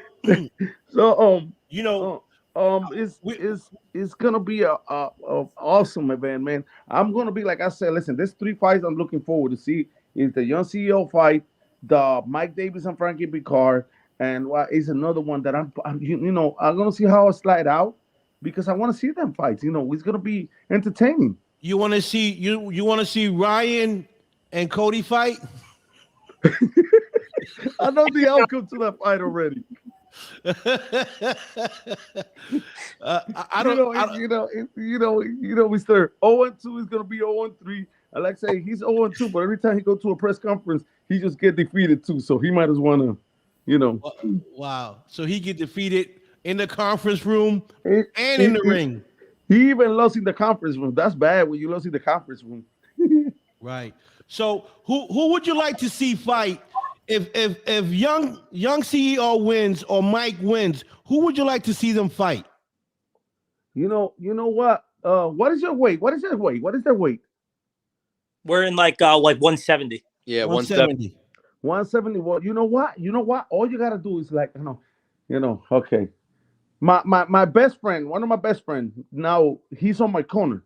So, you know, it's gonna be a awesome event, man. I'm gonna be like I said. Listen, there's three fights I'm looking forward to see. Is the Young CEO fight, the Mike Davis and Frankie Picard, and what is another one that I'm gonna see how I slide out because I want to see them fights. It's gonna be entertaining. you want to see you want to see Ryan and Cody fight. I know the outcome to that fight already. I don't. Mr. 0-2 is gonna be 0-3. I like to say he's 0-2, but every time he go to a press conference, he just get defeated too. So he might as well, Wow. So he get defeated in the conference room and in the ring. He even lost in the conference room. That's bad when you lost in the conference room. Right. So who would you like to see fight if young CEO wins or Mike wins? Who would you like to see them fight? You know what? What is your weight? What is their weight? What is their weight? We're in like 170. Yeah, 170. 170. Well, you know what? All you gotta do is like, okay. My best friend, one of my best friends, now he's on my corner.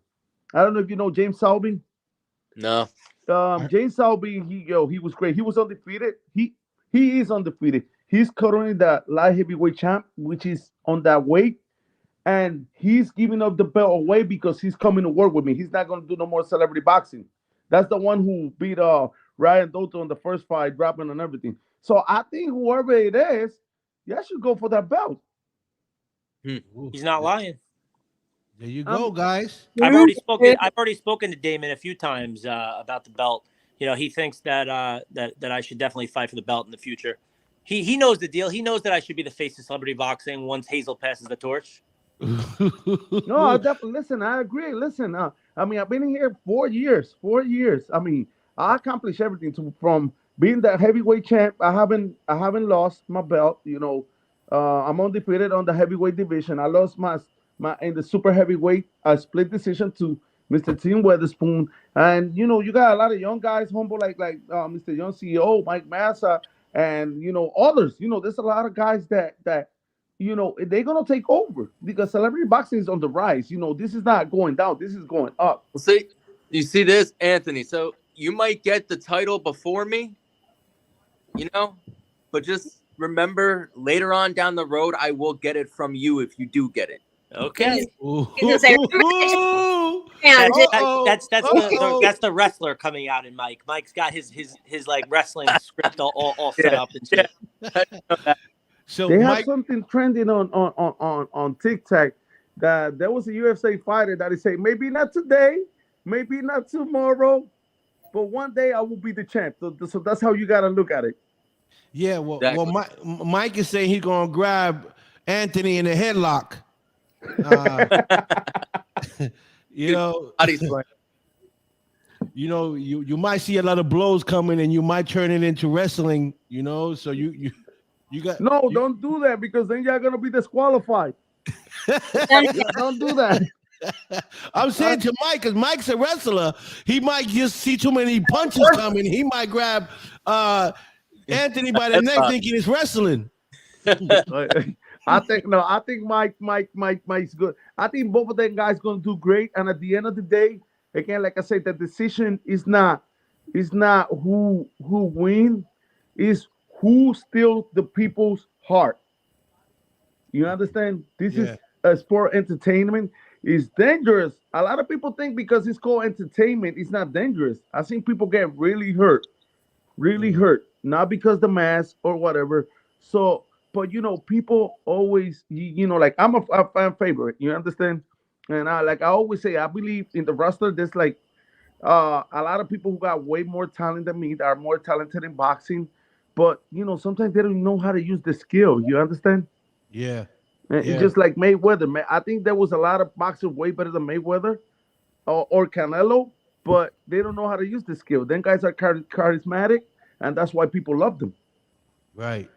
I don't know if you know James Salby. No. James Salby, he was great. He was undefeated. He is undefeated. He's currently the light heavyweight champ, which is on that weight. And he's giving up the belt away because he's coming to work with me. He's not going to do no more celebrity boxing. That's the one who beat Ryan Dotto in the first fight, dropping and everything. So I think whoever it is, yeah, should go for that belt. He's not lying. There you go, guys. I've already spoken to Damon a few times about the belt. He thinks that that I should definitely fight for the belt in the future. He knows the deal. He knows that I should be the face of celebrity boxing once Hazel passes the torch. No, I definitely listen. I agree. Listen, I mean, I've been here 4 years. 4 years. I mean, I accomplished everything from being the heavyweight champ. I haven't lost my belt. I'm undefeated on the heavyweight division. I lost my in the super heavyweight. I split decision to Mr. Tim Weatherspoon, and you got a lot of young guys, humble like Mr. Young CEO, Mike Mazza, and others. There's a lot of guys that they're gonna take over because celebrity boxing is on the rise. This is not going down. This is going up. Well, see, you see this, Anthony. So you might get the title before me, but just remember, later on down the road, I will get it from you if you do get it. Okay. He's gonna say, That's the wrestler coming out in Mike. Mike's got his like wrestling script all set up and shit. So They have Mike, something trending on TikTok that there was a UFC fighter that is saying maybe not today, maybe not tomorrow, but one day I will be the champ. So that's how you got to look at it. yeah, well, Exactly. Mike is saying he's gonna grab Anthony in a headlock. You know, you might see a lot of blows coming, and you might turn it into wrestling. You know, so you got don't do that because then you're gonna be disqualified. Don't do that. I'm saying to Mike, because Mike's a wrestler, he might just see too many punches coming. He might grab Anthony by the neck, thinking it's wrestling. I think Mike's good. I think both of them guys gonna do great. And at the end of the day, again, like I said, the decision is not who win, is who steals the people's heart. You understand? This is a sport entertainment. It's dangerous. A lot of people think because it's called entertainment, it's not dangerous. I've seen people get really hurt, not because the mask or whatever. So, but people always, like I'm a fan favorite. You understand? And I always say, I believe in the roster. There's like a lot of people who got way more talent than me that are more talented in boxing, but sometimes they don't know how to use the skill. You understand? Yeah. It's just like Mayweather. I think there was a lot of boxers way better than Mayweather or Canelo, but they don't know how to use the skill. Then guys are charismatic, and that's why people love them. Right.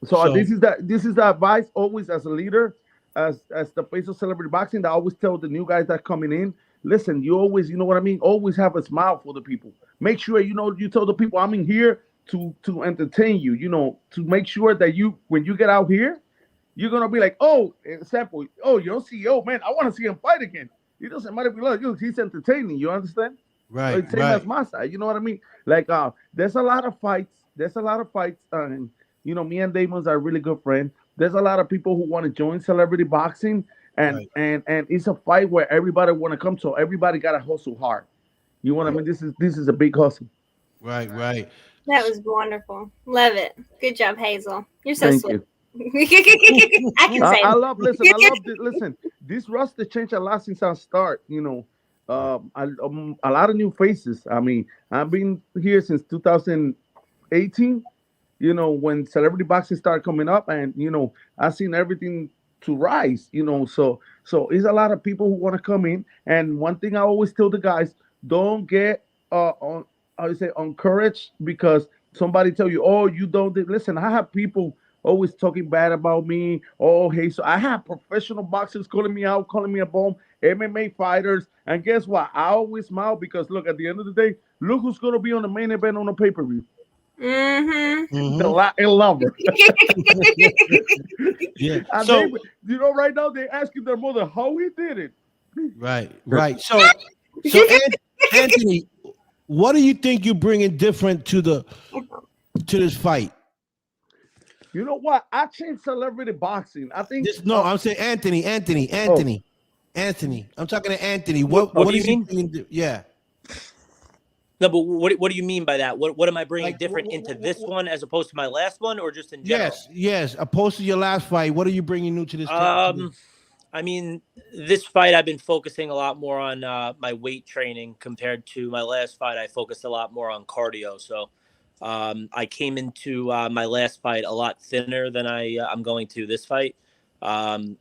So this is the advice always as a leader, as the face of celebrity boxing. That I always tell the new guys that coming in. Listen, you always, you know what I mean. Always have a smile for the people. Make sure you tell the people I'm in here to entertain you. To make sure that when you get out here, you're gonna be like, oh, example, your CEO, man, I want to see him fight again. It doesn't matter if you love you, he's entertaining. You understand? Right. Same as Mazza. You know what I mean? Like, there's a lot of fights. And me and Damon's are really good friends. There's a lot of people who want to join celebrity boxing, and it's a fight where everybody want to come. So everybody gotta hustle hard. You know what I mean? This is a big hustle. Right. that was wonderful. Love it. Good job, Hazel. You're so Thank sweet. you. I can say I love this roster changed a lot since I start. A lot of new faces. I mean, I've been here since 2018. When celebrity boxing started coming up, and I've seen everything to rise. So it's a lot of people who want to come in. And one thing I always tell the guys: don't get encouraged because somebody tell you, oh, you don't. Listen, I have people always talking bad about me. Oh, hey, so I have professional boxers calling me out, calling me a bum, MMA fighters. And guess what? I always smile because, look, at the end of the day, look who's going to be on the main event on the pay-per-view. The Latin lover. Yeah. And So right now they're asking their mother how he did it. Right. So Anthony, what do you think you're bringing different to this fight? You know what? I changed celebrity boxing. I think I'm saying Anthony. I'm talking to Anthony. What do you mean? Yeah. No, but what do you mean by that? What am I bringing different into this one as opposed to my last one, or just in general? Yes. Opposed to your last fight, what are you bringing new to this? I mean, this fight I've been focusing a lot more on my weight training compared to my last fight. I focused a lot more on cardio. So I came into my last fight a lot thinner than I'm going to this fight.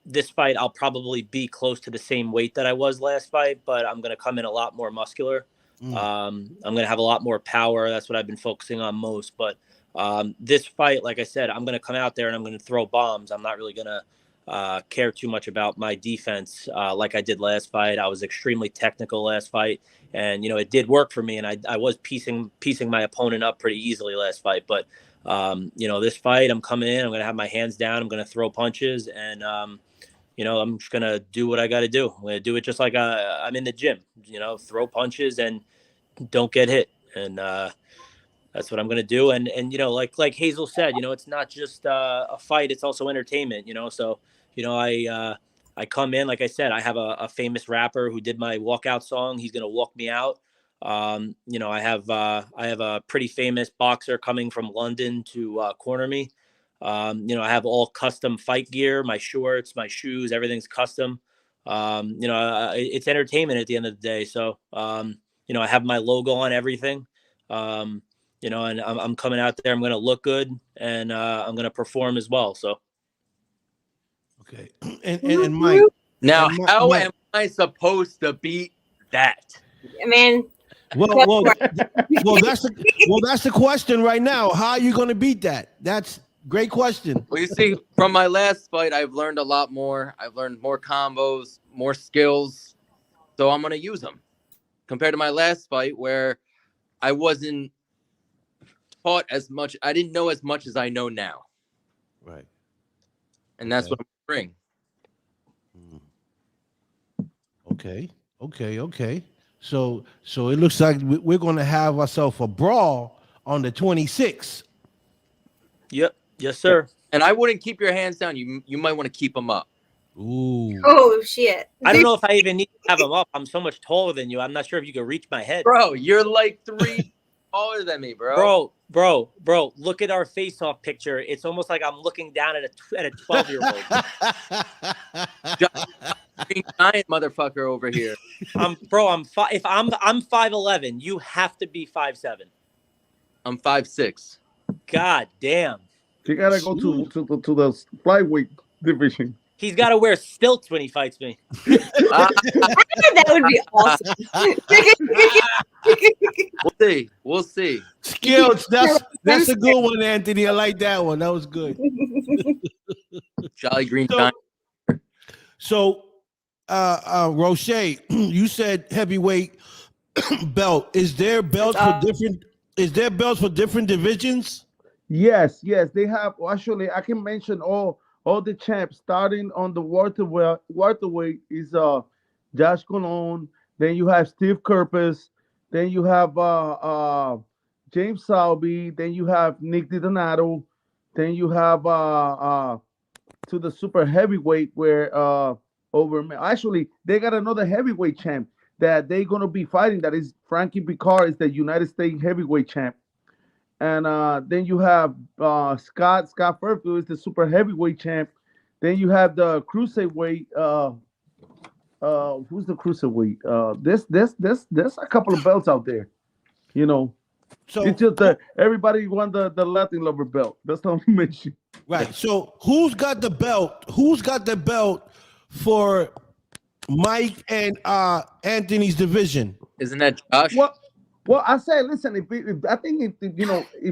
This fight, I'll probably be close to the same weight that I was last fight, but I'm going to come in a lot more muscular. I'm going to have a lot more power. That's what I've been focusing on most. But this fight, like I said, I'm going to come out there and I'm going to throw bombs. I'm not really going to care too much about my defense like I did last fight. I was extremely technical last fight, and it did work for me, and I was piecing my opponent up pretty easily last fight. But this fight, I'm coming in, I'm going to have my hands down, I'm going to throw punches, and I'm just going to do what I got to do. I'm going to do it just like I'm in the gym, throw punches and don't get hit. And That's what I'm gonna do. And like Hazel said, it's not just a fight; it's also entertainment. So I come in, like I said, I have a famous rapper who did my walkout song. He's gonna walk me out. I have a pretty famous boxer coming from London to corner me. I have all custom fight gear, my shorts, my shoes, everything's custom. It's entertainment at the end of the day. So, I have my logo on everything. And I'm coming out there. I'm going to look good, and I'm going to perform as well. So, okay. And Mike, now how Mike, am I supposed to beat that? Man, well, that's the question right now. How are you going to beat that? That's great question. Well, you see, from my last fight, I've learned a lot more. I've learned more combos, more skills, so I'm going to use them. Compared to my last fight, where I wasn't taught as much, I didn't know as much as I know now. Right. And that's what I'm going to bring. Okay. So it looks like we're going to have ourselves a brawl on the 26th. yep, yes, sir. And I wouldn't keep your hands down. You might want to keep them up. Ooh. oh shit! I don't know if I even need to have them up. I'm so much taller than you. I'm not sure if you can reach my head, Bro, you're like 3 taller than me, bro. Bro, look at our face-off picture. It's almost like I'm looking down at a 12-year-old. Giant motherfucker over here. If I'm 5'11", you have to be 5'7". I'm 5'6". God damn. You gotta go to the flyweight division. He's got to wear stilts when he fights me. That would be awesome. We'll see. Skills. That's a good one, Anthony. I like that one. That was good. Jolly Green Giant. So, Roche, you said heavyweight belt. Is there belts for different? Is there belts for different divisions? Yes, they have. Actually, I can mention all the champs. Starting on the welterweight is Josh Colon. Then you have Steve Kerpes. Then you have James Salby. Then you have Nick DiDonato. Then you have to the super heavyweight where actually they got another heavyweight champ that they're gonna be fighting. That is Frankie Picard is the United States heavyweight champ. And then you have Scott Fairfield is the super heavyweight champ. Then you have the cruiserweight. Who's the cruiserweight? There's a couple of belts out there. So it's just everybody won the Latin lover belt. That's all I mentioned. Right. So who's got the belt? Who's got the belt for Mike and Anthony's division? Isn't that Josh? Well, I say, listen. If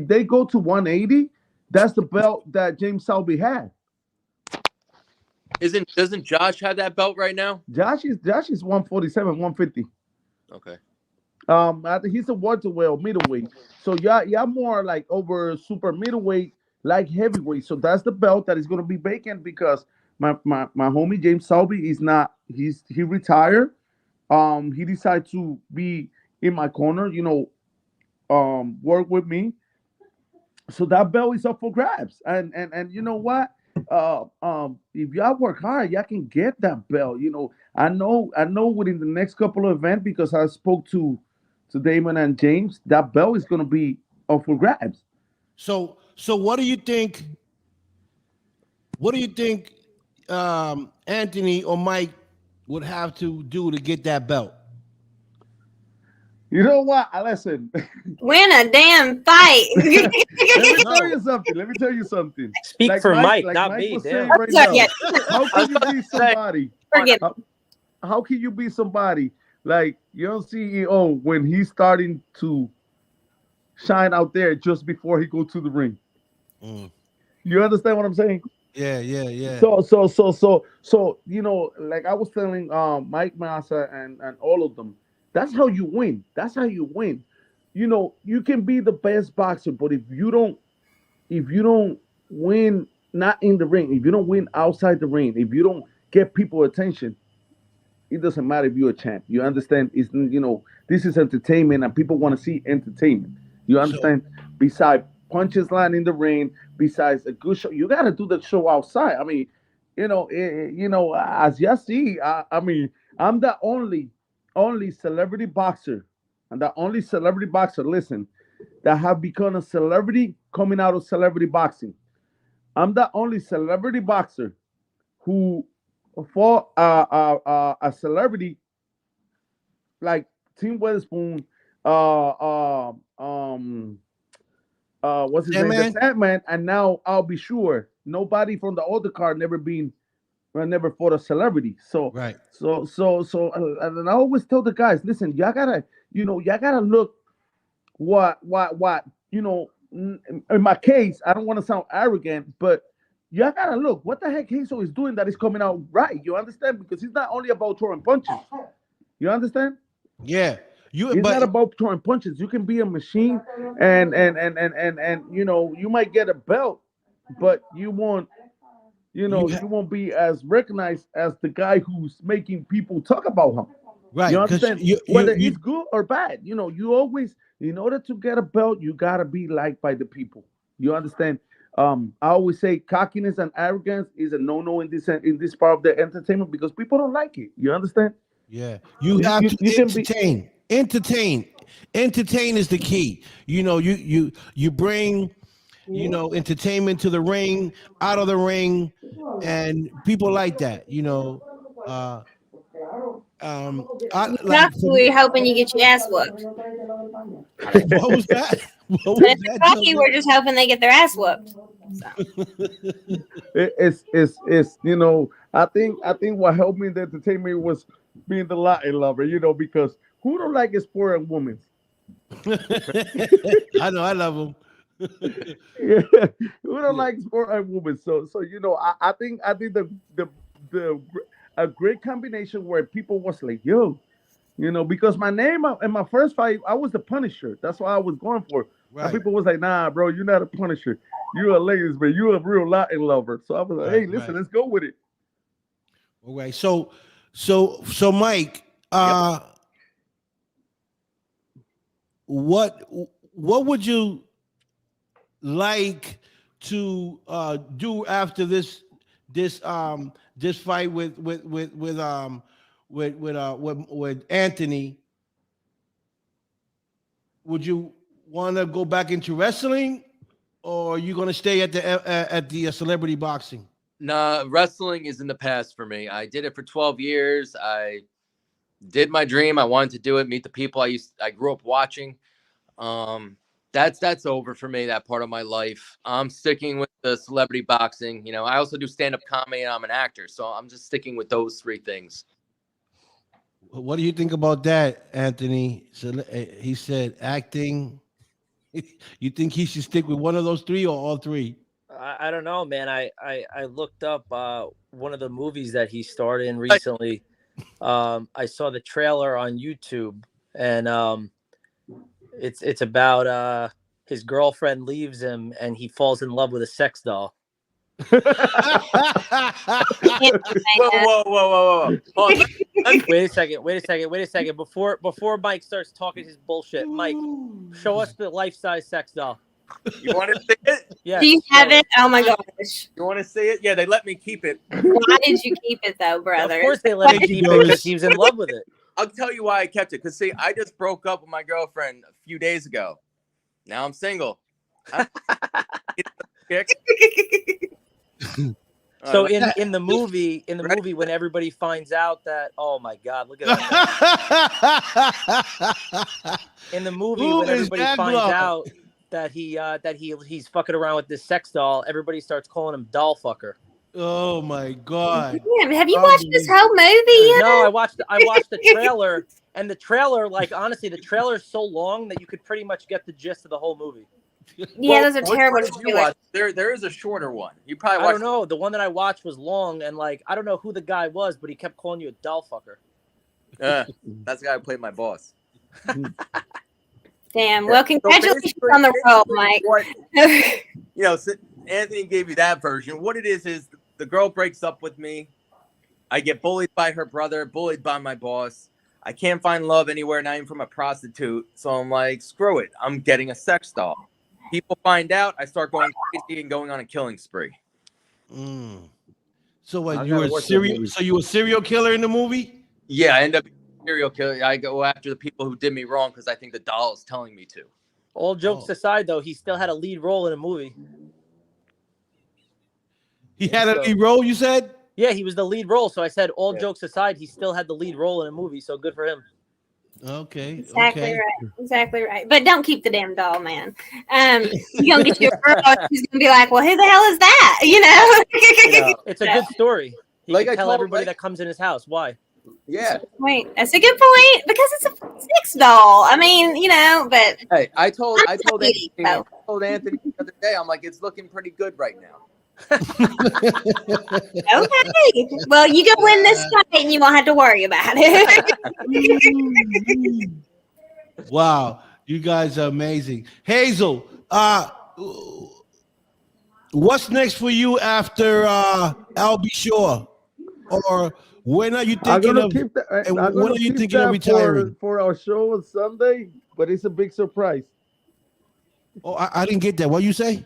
they go to 180, that's the belt that James Selby had. Doesn't Josh have that belt right now? Josh is 147, 150. Okay. I think he's a welterweight, middleweight. So y'all more like over super middleweight, like heavyweight. So that's the belt that is going to be vacant because my homie James Selby is not. He retired. He decided to be in my corner, work with me. So that belt is up for grabs. And you know what? If y'all work hard, y'all can get that belt. I know within the next couple of events, because I spoke to Damon and James, that belt is gonna be up for grabs. So what do you think? What do you think Anthony or Mike would have to do to get that belt? You know what? Listen. Win a damn fight. Let me tell you something. Speak for Mike, not Mike me. Right now, how can you be somebody? How can you be somebody like your CEO when he's starting to shine out there just before he goes to the ring? You understand what I'm saying? Yeah. So like I was telling Mike Mazza and all of them. That's how you win. You can be the best boxer, but if you don't win not in the ring, if you don't win outside the ring, if you don't get people attention, it doesn't matter if you're a champ. You understand? This is entertainment and people want to see entertainment. You understand? besides punches line in the ring, besides a good show, you got to do the show outside. I mean, as you see, I mean, I'm the only celebrity boxer, and the only celebrity boxer. Listen, that have become a celebrity coming out of celebrity boxing. I'm the only celebrity boxer who fought a celebrity like Tim Witherspoon, what's his name, the Sandman? Sandman, and now I'll be sure nobody from the older card never fought a celebrity. So Right. and I always tell the guys, listen, y'all gotta look what in my case, I don't want to sound arrogant, but y'all gotta look what the heck Hazel is doing that is coming out right. You understand? Because it's not only about throwing punches. You understand? Yeah. It's not about throwing punches. You can be a machine and you might get a belt, but you won't be as recognized as the guy who's making people talk about him. Right. You understand? Whether it's good or bad, you always, in order to get a belt, you gotta be liked by the people. You understand? I always say cockiness and arrogance is a no-no in this part of the entertainment because people don't like it. You understand? Yeah. You have to entertain. Entertain is the key. You bring entertainment to the ring, out of the ring, and people like that. We're hoping you get your ass whooped. What was that? What And if they're cocky, we're just hoping they get their ass whooped. So. I think what helped me in the entertainment was being the Latin lover, because who don't like a sport women? I know, I love them. Yeah, who don't like sport and women? So I think the a great combination where people was like, yo, because my name in my first fight, I was the Punisher. That's what I was going for. Right. And people was like, nah, bro, you're not a Punisher. You're a ladies man. You're a real Latin lover. So I was like, hey, listen, let's go with it. All right. So Mike, what would you like to do after this fight with Anthony? Would you want to go back into wrestling, or are you going to stay at the celebrity boxing? Nah, wrestling is in the past for me. I did it for 12 years. I did my dream. I wanted to do it, meet the people I grew up watching. That's over for me, that part of my life. I'm sticking with the celebrity boxing. I also do stand-up comedy and I'm an actor. So I'm just sticking with those three things. What do you think about that, Anthony? So he said acting. You think he should stick with one of those three or all three? I don't know, man. I looked up one of the movies that he starred in recently. I saw the trailer on YouTube, and it's about his girlfriend leaves him and he falls in love with a sex doll. Whoa. Wait a second. Before Mike starts talking his bullshit, Mike, show us the life-size sex doll. You want to see it? Yeah. Do you have it? Oh my gosh. You want to see it? Yeah, they let me keep it. Why did you keep it though, brother? Of course they let him keep it because he was in love with it. I'll tell you why I kept it. Because, see, I just broke up with my girlfriend a few days ago. Now I'm single. So in the movie, when everybody finds out that, oh my God, look at that. In the movie, when everybody finds out that he's fucking around with this sex doll, everybody starts calling him doll fucker. Oh my God! Damn, have you watched this whole movie yet? No, I watched the trailer, and the trailer, like honestly, the trailer is so long that you could pretty much get the gist of the whole movie. Yeah, those are terrible. What did you watch? There is a shorter one. You probably watched. I don't know. The one that I watched was long, and like I don't know who the guy was, but he kept calling you a doll fucker. That's the guy who played my boss. Damn. Well, congratulations on the role, Mike. Anthony gave you that version. What it is the girl breaks up with me. I get bullied by her brother, bullied by my boss. I can't find love anywhere, not even from a prostitute. So I'm like, screw it. I'm getting a sex doll. People find out, I start going crazy and going on a killing spree. So what? I You were gotta watch that serial? movie. So you were a serial killer in the movie? Yeah, I end up being a serial killer. I go after the people who did me wrong because I think the doll is telling me to. All jokes aside, though, he still had a lead role in a movie. He had a lead role. You said? Yeah, he was the lead role. So I said, all jokes aside, he still had the lead role in a movie. So good for him. Okay. Exactly okay. right. Exactly right. But don't keep the damn doll, man. You're gonna get your girl. She's gonna be like, "Well, who the hell is that?" You know. It's a good story. He Like can I tell told- everybody like- that comes in his house why. Yeah. Wait, that's a good point because it's a sex doll. I mean, you know, but Hey, I told I'm Anthony, sorry, I told Anthony the other day, I'm like, it's looking pretty good right now. okay. Well, you go win this fight, and you won't have to worry about it. Wow, you guys are amazing. Hazel, what's next for you after I'll Be Sure? Or when are you I'm thinking gonna of? keep that. And I'm when gonna are you keep thinking of that retiring? for our show on Sunday, but it's a big surprise. Oh, I didn't get that. What you say?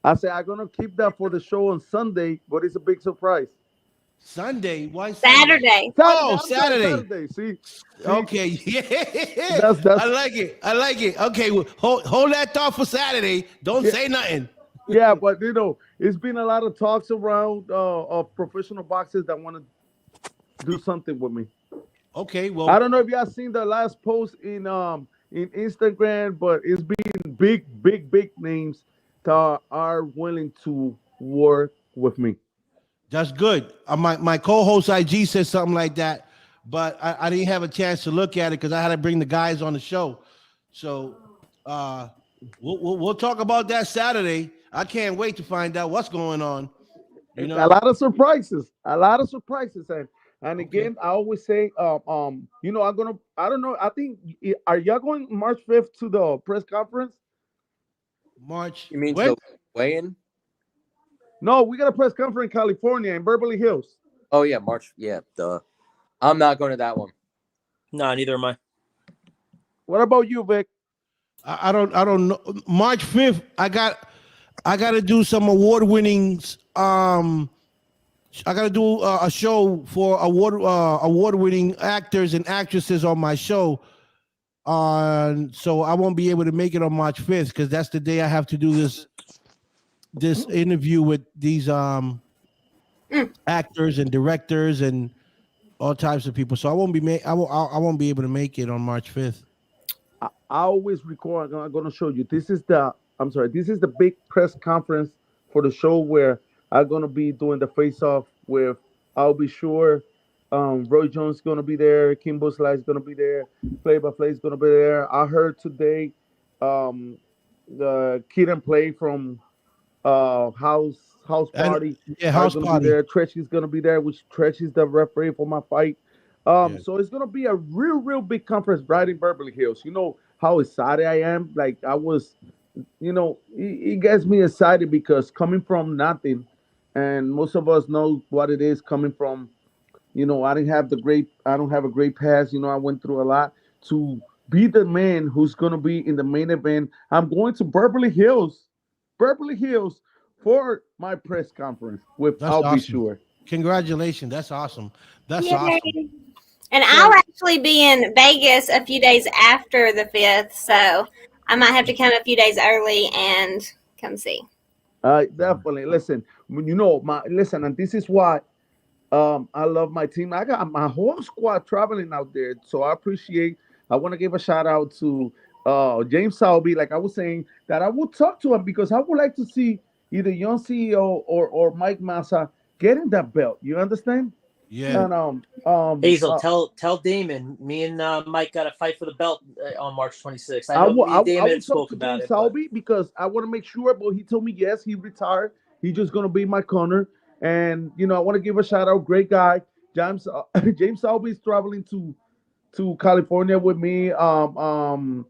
I say I'm gonna keep that for the show on Sunday, but it's a big surprise. Sunday? Why Sunday? Saturday. Oh, I'm sorry, Saturday. Saturday. See? Okay, yeah, That's I like it. I like it. Okay, well, hold that thought for Saturday. Don't say nothing. Yeah, but you know, it's been a lot of talks around of professional boxers that want to do something with me. Okay, well, I don't know if you have seen the last post in Instagram, but it's been big names that are willing to work with me. that's good. My co-host IG said something like that, but I didn't have a chance to look at it because I had to bring the guys on the show. So we'll talk about that Saturday. I can't wait to find out what's going on. You know, A lot of surprises, and Okay. again, I always say, you know, I don't know, I think, are y'all going March 5th to the press conference? March. You mean when? the weigh-in? No, we got a press conference in California in Beverly Hills. Oh yeah, March. Yeah, duh. I'm not going to that one. No, neither am I. What about you, Vic? I don't know. March 5th, I got to do some award winnings. I got to do a show for award winning actors and actresses on my show. So I won't be able to make it on March 5th because that's the day I have to do this interview with these actors and directors and all types of people. So I won't be I won't be able to make it on March 5th. I always record. I'm going to show you. This is the big press conference for the show where I'm going to be doing the face off with, I'll Be Sure. Roy Jones is going to be there. Kimbo Slice is going to be there. Play by Play is going to be there. I heard today the Kid and Play from House Party. House gonna Party. Be there. Tretch is going to be there, which Tretch is the referee for my fight. So it's gonna be a real big conference right in Beverly Hills. You know how excited I am. Like I was, you know, it gets me excited because coming from nothing, and most of us know what it is coming from. You know, I don't have a great past. You know, I went through a lot to be the man who's gonna be in the main event. I'm going to Beverly Hills for my press conference with That's I'll Be awesome. Sure. Congratulations. That's awesome. That's Yay. awesome. And I'll actually be in Vegas a few days after the 5th, so I might have to come a few days early and come see. Definitely. Listen, you know, and this is why I love my team. I got my whole squad traveling out there, so I want to give a shout out to James Salby. Like I was saying, that I would talk to him because I would like to see either Young CEO or Mike Mazza getting that belt. You understand? Yeah. And Hazel, tell Damon. Me and Mike got to fight for the belt on March 26th. I know me and Damon will spoke talk to about James it. But Salby because I want to make sure. But he told me yes, he retired. He's just gonna be my corner. And you know, I want to give a shout out. Great guy, James. James Salby is traveling to California with me. Diana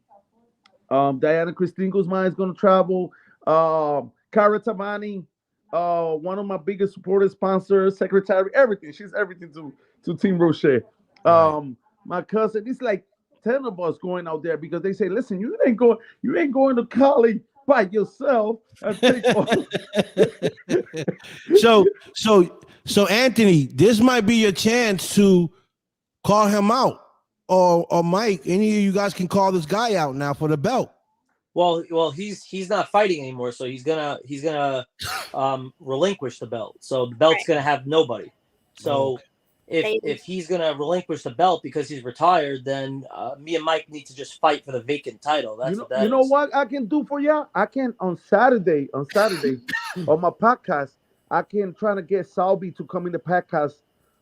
Christine Guzman is gonna travel. Cara Tamani, one of my biggest supporter sponsors, secretary, everything. She's everything to Team Rocher. Right. My cousin, it's like 10 of us going out there because they say, listen, you ain't going to Cali by yourself and take over. So Anthony, this might be your chance to call him out, or Mike. Any of you guys can call this guy out now for the belt. Well, he's not fighting anymore, so he's gonna relinquish the belt. So the belt's gonna have nobody. So if he's gonna relinquish the belt because he's retired, then me and Mike need to just fight for the vacant title. That's what that is. You know what I can do for you? I can on Saturday on my podcast, I can try to get Salby to come in the podcast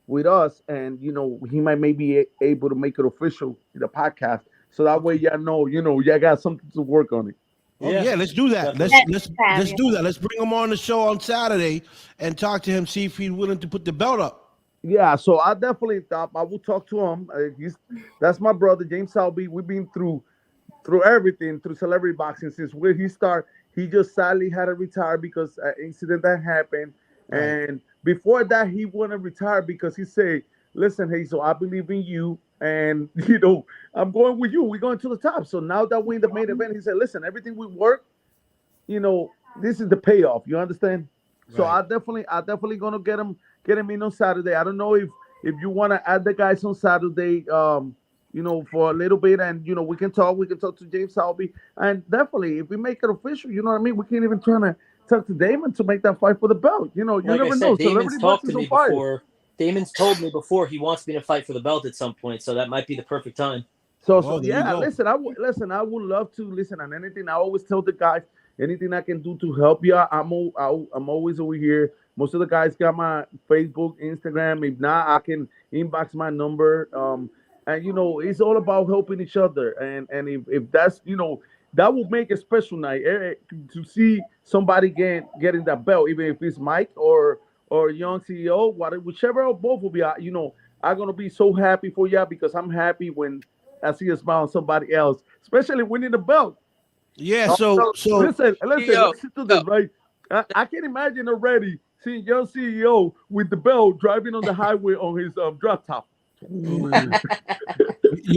with us, and he might maybe able to make it official in the podcast. So that way, y'all know, y'all got something to work on it. Oh, yeah, let's do that. Let's do that. Let's bring him on the show on Saturday and talk to him, see if he's willing to put the belt up. Yeah, so I definitely I will talk to him. That's my brother, James Salby. We've been through everything, through celebrity boxing since where he started. He just sadly had to retire because an incident that happened. Right. And before that, he wanted to retire because he said, listen, Hazel, I believe in you. And, I'm going with you. We're going to the top. So now that we're in the main event, he said, listen, everything we work, this is the payoff. You understand? Right. So I definitely going to get him in on Saturday. I don't know if you want to add the guys on Saturday, for a little bit. And, we can talk to James Salby. And definitely, if we make it official, you know what I mean? We can't even try to talk to Damon to make that fight for the belt. You never know. Damon's talked to me before. Damon's told me before he wants me to fight for the belt at some point, so that might be the perfect time. So yeah, listen, I would love to listen on anything. I always tell the guys anything I can do to help you. I'm always over here. Most of the guys got my Facebook, Instagram. If not, I can inbox my number. And it's all about helping each other. And if that's that will make a special night to see somebody getting that belt, even if it's Mike or Young CEO, whichever or both will be, I'm gonna be so happy for y'all because I'm happy when I see a smile on somebody else, especially winning the belt. Yeah. So listen to this, right? I can imagine already seeing Young CEO with the belt driving on the highway on his drop top. You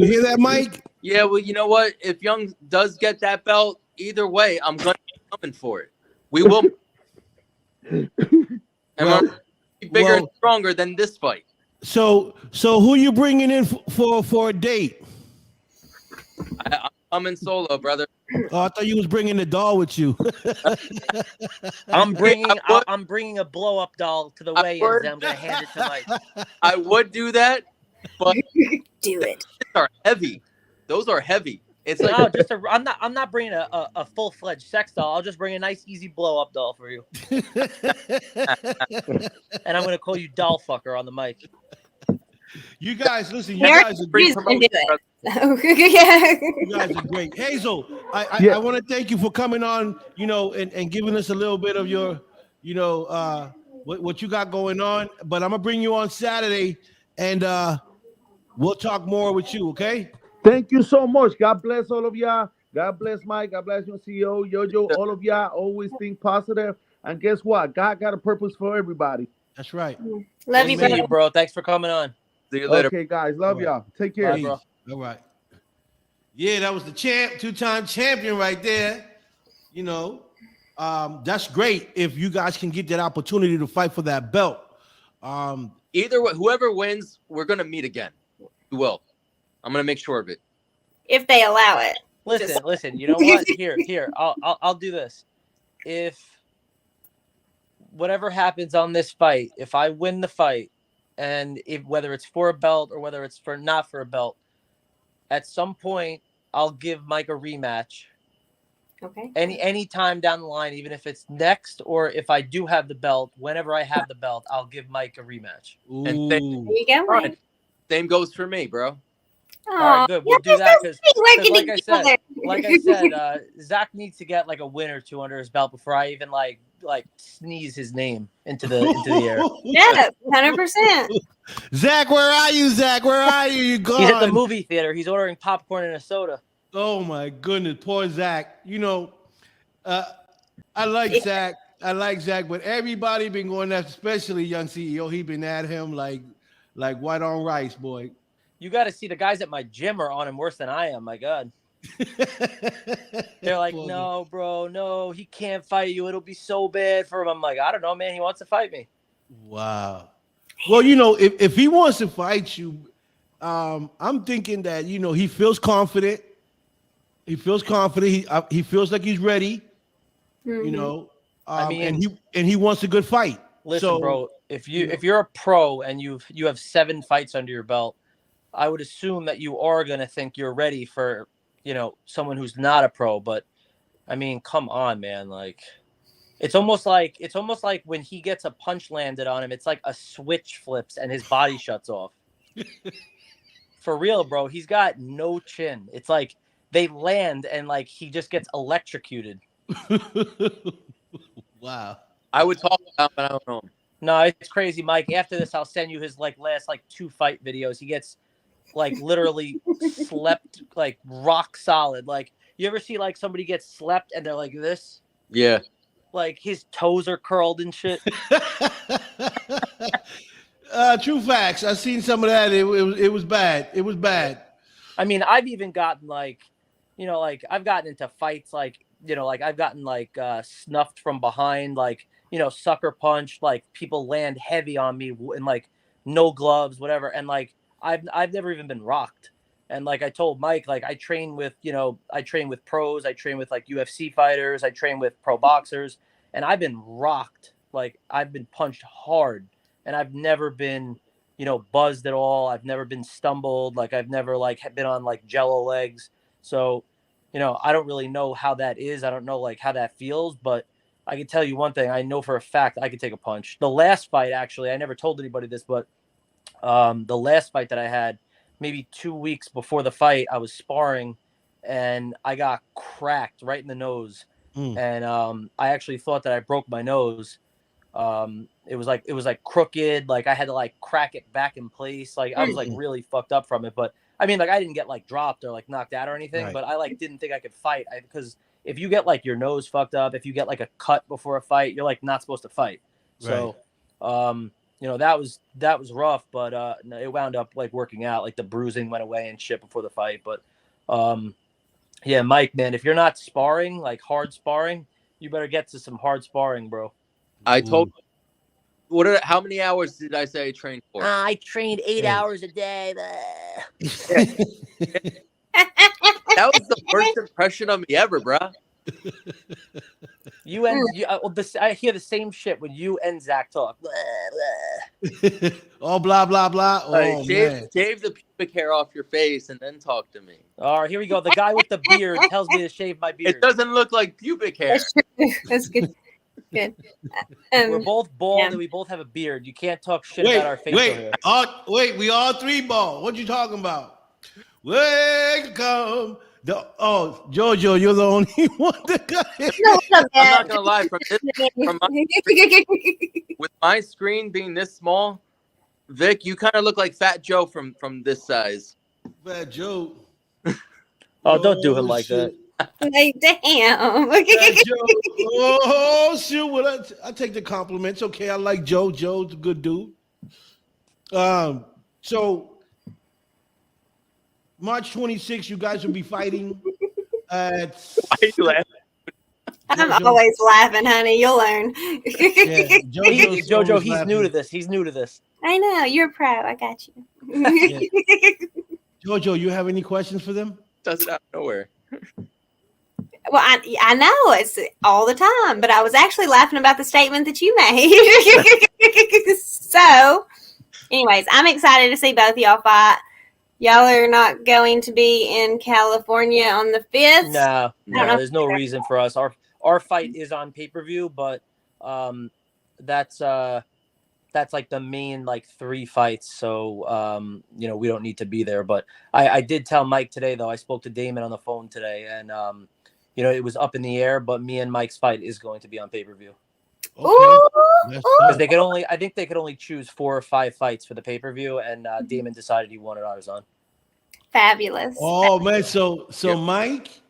hear that, Mike? Yeah. Well, you know what? If Young does get that belt, either way, I'm gonna be coming for it. We will. Bigger and stronger than this fight. So who you bringing in for a date? I'm coming solo, brother. Oh, I thought you was bringing the doll with you. I'm bringing a blow up doll to the weigh-ins. I'm gonna hand it to Mike. I would do that, but do it. Are heavy. Those are heavy. It's like I'm not bringing a full-fledged sex doll. I'll just bring a nice, easy blow-up doll for you. And I'm gonna call you doll fucker on the mic. You guys, listen. You guys are great. You guys are great. Hazel, I want to thank you for coming on. And giving us a little bit of your, what you got going on. But I'm gonna bring you on Saturday, and we'll talk more with you. Okay. Thank you so much. God bless all of y'all. God bless Mike. God bless your CEO, Yo-Yo. All of y'all always think positive. And guess what? God got a purpose for everybody. That's right. Love you, bro. Thanks for coming on. See you later. Okay, guys. Love y'all. Take care. Bye, bro. All right. Yeah, that was the two-time champion right there. That's great if you guys can get that opportunity to fight for that belt. Either way, whoever wins, we're gonna meet again. We will. I'm gonna make sure of it. If they allow it. Listen. You know what? Here. I'll do this. If whatever happens on this fight, if I win the fight, and whether it's for a belt or whether it's not for a belt, at some point I'll give Mike a rematch. Okay. Any time down the line, even if it's next or if I do have the belt, whenever I have the belt, I'll give Mike a rematch. And there you go, Mike. Same goes for me, bro. All right, good. We'll do that because, like I said, Zach needs to get like a win or two under his belt before I even like sneeze his name into the air. Yeah, 100%. Zach, where are you? Zach, where are you? You gone? He's at the movie theater. He's ordering popcorn and a soda. Oh my goodness, poor Zach. I like Zach. But everybody been going after, especially Young CEO. He been at him like white on rice, boy. You got to see the guys at my gym are on him worse than I am. My God. They're like, Poor no, bro, no, he can't fight you. It'll be so bad for him. I'm like, I don't know, man. He wants to fight me. Wow. Well, you know, if he wants to fight you, I'm thinking that he feels confident. He feels confident. He feels like he's ready. You Mhm. know, I mean, and he wants a good fight. listen, So, bro, if you know- you're a pro and you have 7 fights under your belt, I would assume that you are gonna think you're ready for someone who's not a pro. But I mean, come on, man. Like it's almost like when he gets a punch landed on him, it's like a switch flips and his body shuts off. For real, bro. He's got no chin. It's like they land and like he just gets electrocuted. Wow. I would talk about him, but I don't know him. No, it's crazy, Mike. After this, I'll send you his last 2 fight videos. He gets literally slept rock solid. Like you ever see somebody get slept and they're like this? Yeah. Like his toes are curled and shit. True facts. I seen some of that. It was bad. It was bad. I mean, I've even gotten I've gotten into fights I've gotten snuffed from behind, sucker punch, people land heavy on me and no gloves, whatever. And I've never even been rocked. And I told Mike, I train with pros, I train with UFC fighters, I train with pro boxers, and I've been rocked. I've been punched hard and I've never been, buzzed at all. I've never been stumbled. I've never been on jello legs. So, I don't really know how that is. I don't know how that feels, but I can tell you one thing. I know for a fact I could take a punch. The last fight, actually, I never told anybody this, but the last fight that I had, maybe 2 weeks before the fight, I was sparring and I got cracked right in the nose. And I actually thought that I broke my nose. It was crooked. I had to crack it back in place. I was really fucked up from it. But I mean, I didn't get dropped or knocked out or anything, Right. but I didn't think I could fight because if you get your nose fucked up, if you get a cut before a fight, you're not supposed to fight. So, that was rough, but it wound up working out. The bruising went away and shit before the fight. But yeah, Mike, man, if you're not sparring, hard sparring, you better get to some hard sparring, bro. I told how many hours did I say I trained for? I trained 8 hours a day. That was the worst impression of me ever, bro. I hear the same shit when you and Zach talk. Oh, blah blah blah. Oh man. Shave the pubic hair off your face and then talk to me. All right, here we go. The guy with the beard tells me to shave my beard. It doesn't look like pubic hair. That's good. Good. We're both bald and we both have a beard. You can't talk shit about our facial hair. We all 3 bald. What you talking about? Welcome. Jojo, you're the only one that got it. No, I'm not gonna lie. With my screen being this small, Vic, you kind of look like Fat Joe from this size. Fat Joe. Oh, don't do him like shit. that. Damn. Fat Joe. Oh shoot! Well, I take the compliments. Okay, I like Joe. Joe's a good dude. So March 26th, you guys will be fighting at. Why are you laughing? I'm always laughing, honey. You'll learn. Yeah, Jojo, he's laughing. new to this. He's new to this. I know. You're a pro. I got you. Jojo, you have any questions for them? Does it out of nowhere? Well, I know it's all the time, but I was actually laughing about the statement that you made. So, anyways, I'm excited to see both of y'all fight. Y'all are not going to be in California on the 5th? No, know. there's no reason for us. Our fight is on pay-per-view, but that's the main 3 fights. So we don't need to be there. But I did tell Mike today, though. I spoke to Damon on the phone today, and it was up in the air. But me and Mike's fight is going to be on pay-per-view. Okay. Because I think they could only choose 4 or 5 fights for the pay-per-view, and Damon decided he wanted ours on. Fabulous. Oh man, so Mike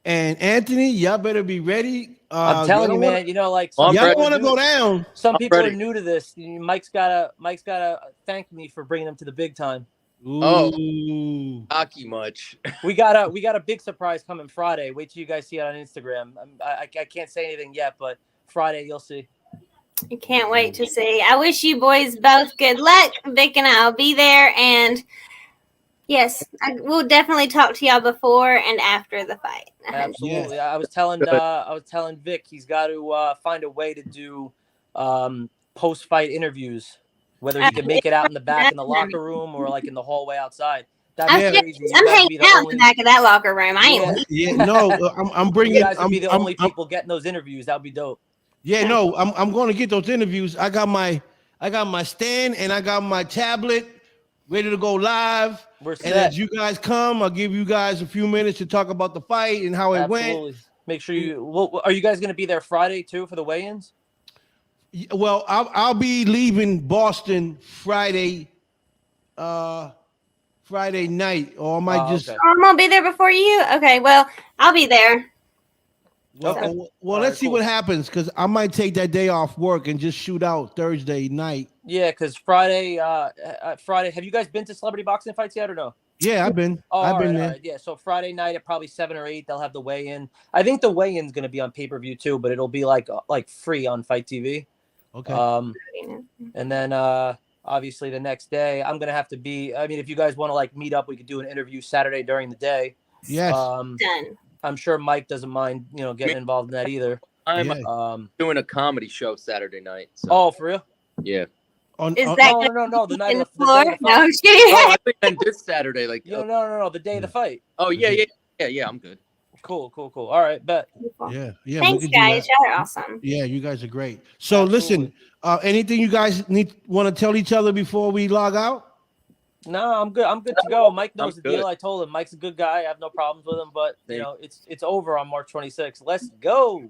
and Anthony, y'all better be ready. I'm telling you, man. Y'all don't want to go down. Some people ready. are new to this. Mike's gotta thank me for bringing them to the big time. Ooh. Hockey much. We got a big surprise coming Friday. Wait till you guys see it on Instagram. I can't say anything yet, but Friday you'll see. I can't wait to see. I wish you boys both good luck. Vic and I will be there, and yes, we'll definitely talk to y'all before and after the fight. Absolutely. I was telling Vic he's got to find a way to do post-fight interviews, whether he can make it out in the back in the locker room or like in the hallway outside. That's crazy. I'm hanging out in the back of that locker room. I ain't. Yeah, no, I'm bringing. You guys would be the only I'm, people getting those interviews. That would be dope. Yeah, no, I'm going to get those interviews. I got my stand and I got my tablet ready to go live. We're set. And as you guys come, I'll give you guys a few minutes to talk about the fight and how it went. Make sure you. Well, are you guys going to be there Friday too for the weigh-ins? Well, I'll be leaving Boston Friday night, or I might just. Okay. I'm gonna be there before you. Okay, well, I'll be there. Well, let's see what happens, because I might take that day off work and just shoot out Thursday night. Yeah, because Friday. Have you guys been to celebrity boxing fights yet or no? Yeah, I've been. I've been there. Yeah, so Friday night at probably 7 or 8, they'll have the weigh-in. I think the weigh-in's going to be on pay-per-view too, but it'll be like free on Fight TV. Okay. And then obviously the next day I'm going to have to be. I mean, if you guys want to like meet up, we could do an interview Saturday during the day. Yes. Done. I'm sure Mike doesn't mind, getting involved in that either. I'm doing a comedy show Saturday night. So. Oh, for real? Yeah. Is that no, the night in of the floor? the No, I think this Saturday, like no, the day of the fight. Oh yeah, I'm good. Cool. All right, bet. Yeah. Thanks, guys. Y'all are awesome. Yeah, you guys are great. So listen, anything you guys want to tell each other before we log out? No, I'm good. I'm good to go. Mike knows the deal. I told him Mike's a good guy. I have no problems with him, but it's over on March 26th. Let's go.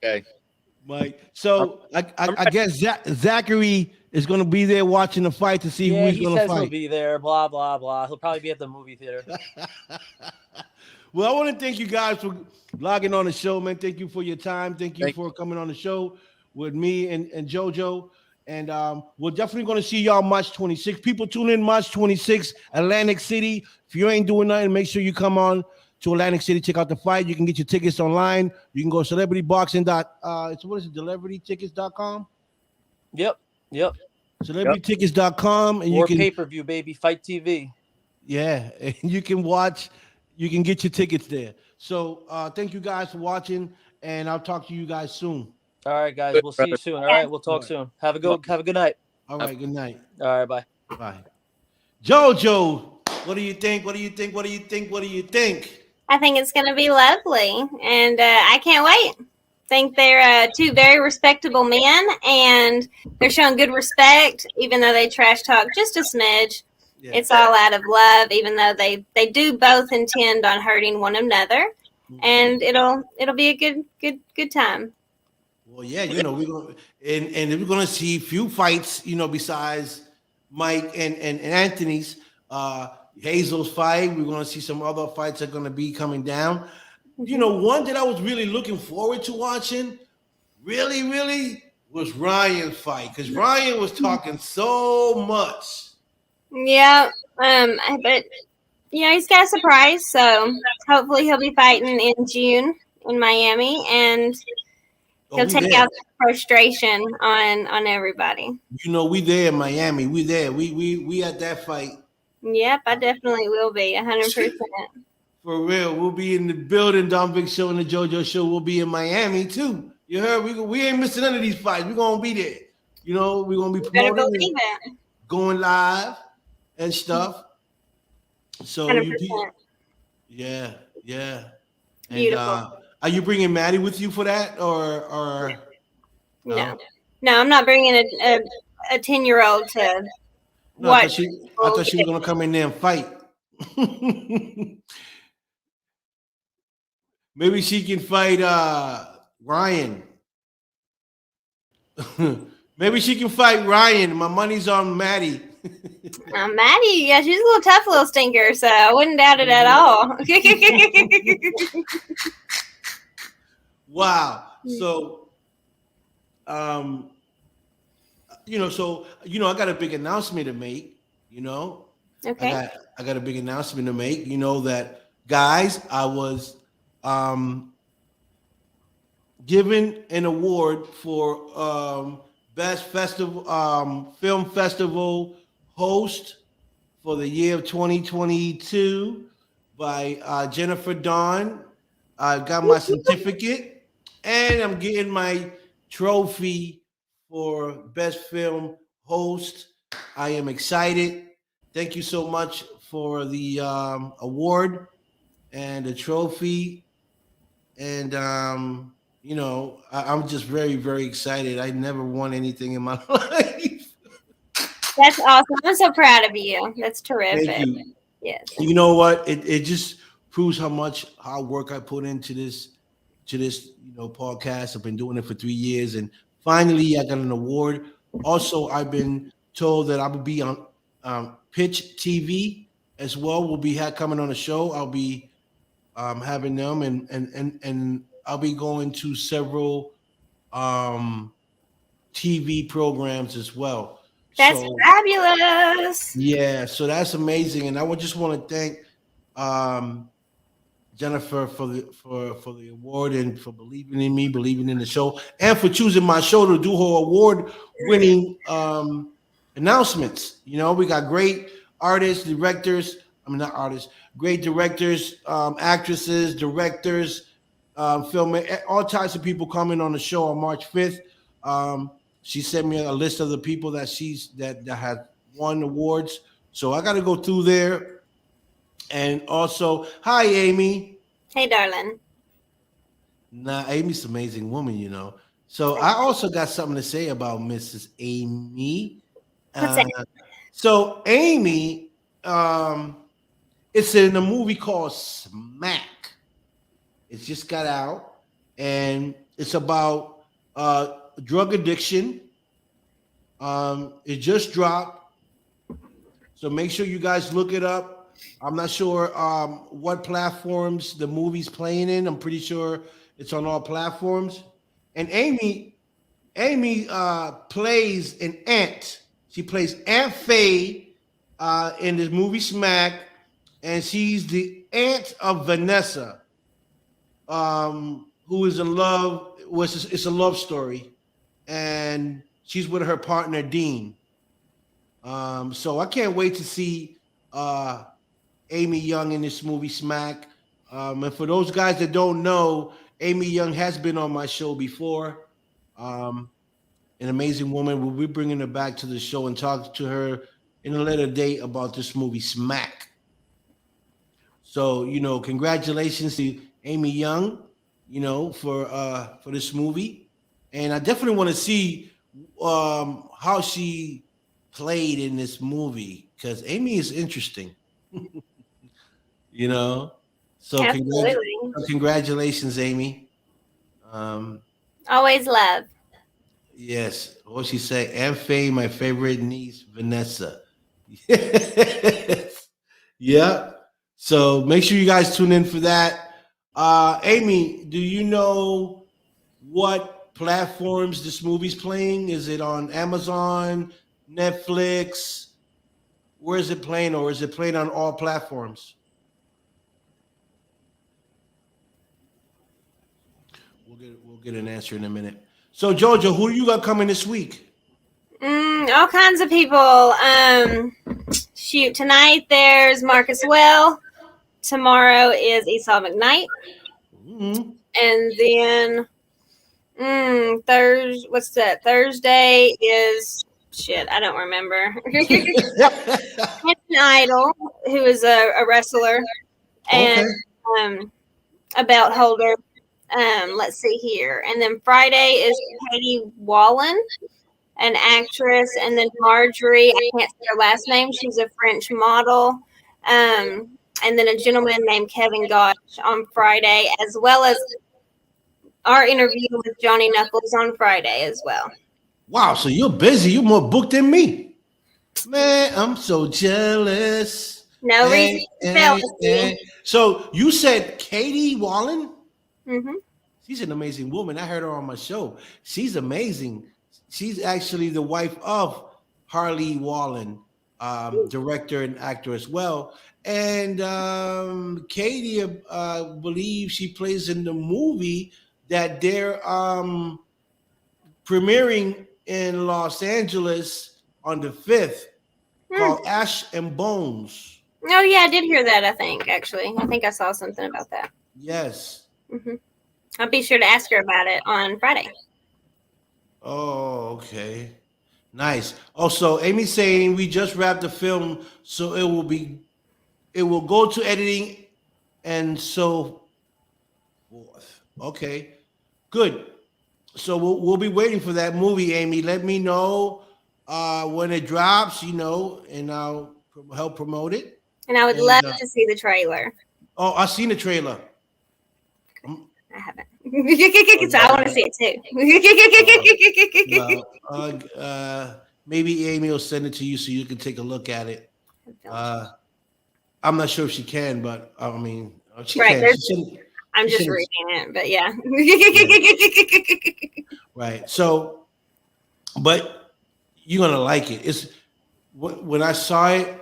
Okay. Mike. So I guess Zachary is going to be there watching the fight to see who he's going to fight. He'll be there. Blah blah blah. He'll probably be at the movie theater. Well, I want to thank you guys for logging on the show, man. Thank you for your time. Thank you for coming on the show with me and JoJo. And we're definitely going to see y'all March 26th. People tune in March 26th, Atlantic City. If you ain't doing nothing, make sure you come on to Atlantic City, check out the fight. You can get your tickets online. You can go celebrityboxing. What is it? Celebritytickets.com? Yep. Celebritytickets.com. And or pay-per-view, baby. Fight TV. Yeah. And you can watch. You can get your tickets there. So thank you guys for watching. And I'll talk to you guys soon. All right, guys. We'll see you soon. All right. We'll talk soon. Have a good night. All right. Good night. All right. Bye. Bye. JoJo, what do you think? I think it's going to be lovely, and I can't wait. I think they're two very respectable men, and they're showing good respect, even though they trash talk just a smidge. Yeah. It's all out of love, even though they do both intend on hurting one another, and it'll be a good time. Well, yeah, we're gonna and we're gonna see a few fights, besides Mike and Anthony's. Hazel's fight. We're going to see some other fights that are going to be coming down. One that I was really looking forward to watching, really, was Ryan's fight, because Ryan was talking so much. Yeah, but he's got a surprise, so hopefully he'll be fighting in June in Miami, and he'll take out the frustration on everybody. We there in Miami. We there. We at that fight. Yep, I definitely will be 100%. For real, we'll be in the building. Don Big Show and the JoJo Show will be in Miami too. You heard? We ain't missing none of these fights. We're gonna be there. We're gonna be promoting, going live and stuff. So 100%. Yeah. And, beautiful. Are you bringing Maddie with you for that, or no? No, I'm not bringing a 10-year-old to. No, I thought she was gonna come in there and fight. Maybe she can fight Ryan. Maybe she can fight Ryan. My money's on Maddie. Maddie, yeah, she's a tough little stinker, so I wouldn't doubt it at all. Wow. So I got a big announcement to make. Okay. I got a big announcement to make. That guys, I was given an award for best festival film festival host for the year of 2022 by Jennifer Dawn. I got my certificate, and I'm getting my trophy for best film host. I am excited. Thank you so much for the award and the trophy. And I'm just very, very excited. I never won anything in my life. That's awesome. I'm so proud of you. That's Thank terrific. you. Yes. You know what? It just proves how much hard work I put into this podcast. I've been doing it for 3 years, and finally I got an award. Also, I've been told that I will be on Pitch TV as well. We'll be coming on the show. I'll be having them, and I'll be going to several TV programs as well. That's So, fabulous. yeah, so that's amazing, and I would just want to thank Jennifer for the award and for believing in me, believing in the show, and for choosing my show to do her award-winning announcements. We got great artists, directors. I mean, not artists, great directors, actresses, directors, film, all types of people coming on the show on March 5th. She sent me a list of the people that that had won awards. So I got to go through there. And also, hi, Amy. Hey, darling. Nah, Amy's an amazing woman. So I also got something to say about Mrs. Amy. What's that? So Amy, it's in a movie called Smack. It's just got out, and it's about drug addiction. It just dropped, so make sure you guys look it up. I'm not sure what platforms the movie's playing in. I'm pretty sure it's on all platforms. And Amy plays an aunt. She plays Aunt Faye in this movie Smack, and she's the aunt of Vanessa, who is in love. It's a love story, and she's with her partner Dean. So I can't wait to see Amy Young in this movie Smack. And for those guys that don't know, Amy Young has been on my show before. An amazing woman. We'll be bringing her back to the show and talk to her in a later date about this movie Smack. So, congratulations to Amy Young, for this movie. And I definitely want to see how she played in this movie, because Amy is interesting. So congratulations, Amy. Always love. Yes. What she say? Aunt Faye, my favorite niece, Vanessa. Yes. Yeah. So make sure you guys tune in for that. Amy, do you know what platforms this movie's playing? Is it on Amazon, Netflix? Where is it playing, or is it playing on all platforms? We'll get an answer in a minute. So, Jojo, who you got coming this week? All kinds of people. Shoot, tonight there's Marcus Well. Tomorrow is Esau McKnight. Mm-hmm. And then Thursday is I don't remember. Idol, who is a wrestler, and a belt holder. Let's see here. And then Friday is Katie Wallen, an actress, and then Marjorie, I can't say her last name, she's a French model. And then a gentleman named Kevin Gosh on Friday, as well as our interview with Johnny Knuckles on Friday as well. Wow, so you're busy. You're more booked than me. Man, I'm so jealous. No reason for jealousy. So you said Katie Wallen? Mm-hmm. She's an amazing woman. I heard her on my show. She's amazing. She's actually the wife of Harley Wallen, director and actor as well. And Katie believes she plays in the movie that they're premiering in Los Angeles on the 5th called Ash and Bones. Oh yeah, I did hear that. I think I saw something about that. Yes. I'll be sure to ask her about it on Friday. Oh, okay. Nice. Also, Amy saying we just wrapped the film, so it will go to editing and so forth. Okay. Good. So we'll be waiting for that movie, Amy. Let me know when it drops, and I'll help promote it. And I would And, love to see the trailer. Oh, I've seen the trailer. I haven't. So I want to see it too. Well, maybe Amy will send it to you so you can take a look at it. I'm not sure if she can, but I mean, she can. I'm just reading it, but yeah. Right. So, but you're gonna like it. It's when I saw it,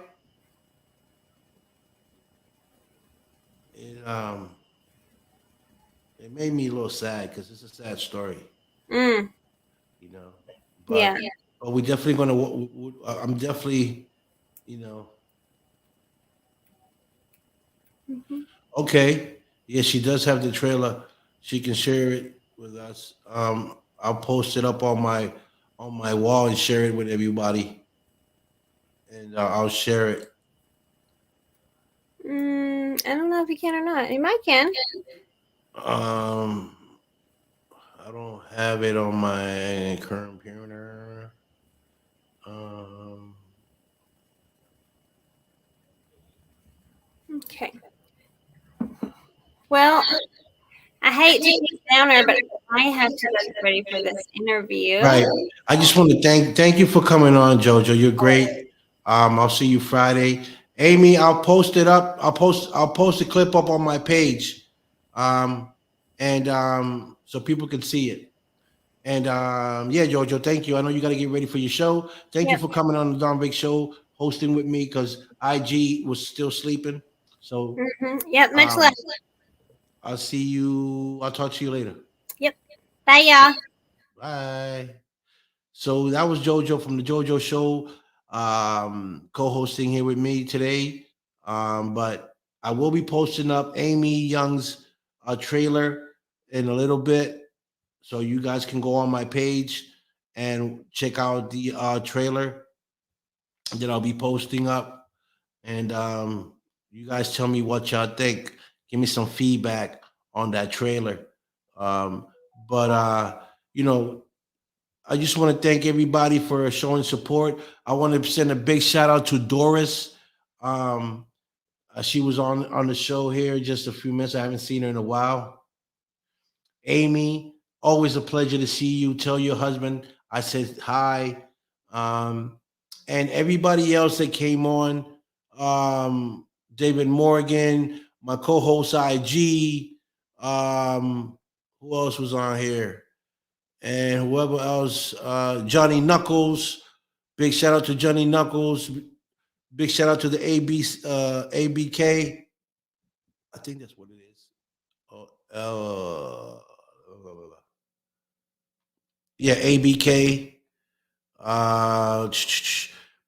it made me a little sad because it's a sad story. But, yeah. But we definitely gonna. I'm definitely, Okay. Yeah, she does have the trailer. She can share it with us. I'll post it up on my wall and share it with everybody. And I'll share it. I don't know if you can or not. You might can. I don't have it on my current computer. Okay. Well, I hate to keep downer, but I have to get ready for this interview. Right. I just want to thank you for coming on, JoJo. You're great. I'll see you Friday. Amy, I'll post it up. I'll post a clip up on my page. And so people can see it. And yeah, JoJo, thank you. I know you got to get ready for your show. Thank you for coming on the Don Big Show, hosting with me because IG was still sleeping. So yep, much love. I'll see you. I'll talk to you later. Yep. Bye, y'all. Bye. So that was JoJo from the JoJo Show, co-hosting here with me today. But I will be posting up Amy Young's trailer in a little bit, so you guys can go on my page and check out the trailer that I'll be posting up. And you guys tell me what y'all think. Give me some feedback on that trailer. But I just want to thank everybody for showing support. I want to send a big shout out to Doris. She was on the show here just a few minutes. I haven't seen her in a while. Amy, always a pleasure to see you. Tell your husband I said hi. And everybody else that came on, David Morgan, my co-host IG. Who else was on here? And whoever else, Johnny Knuckles. Big shout out to Johnny Knuckles. Big shout out to the ABK. I think that's what it is. Yeah, ABK.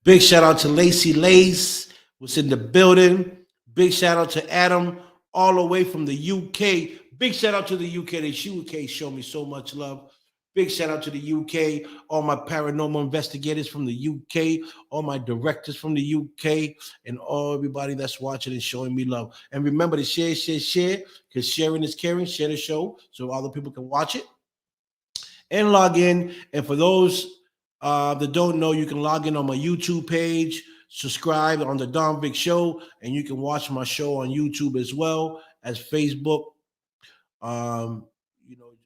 Big shout out to Lacey Lace, was in the building. Big shout out to Adam, all the way from the UK. Big shout out to the UK. The UK showed me so much love. Big shout out to the UK, all my paranormal investigators from the UK, all my directors from the UK, and all everybody that's watching and showing me love. And remember to share, because sharing is caring. Share the show so other people can watch it and log in. And for those that don't know, you can log in on my YouTube page, subscribe on the Don Vic Show, and you can watch my show on YouTube as well as Facebook.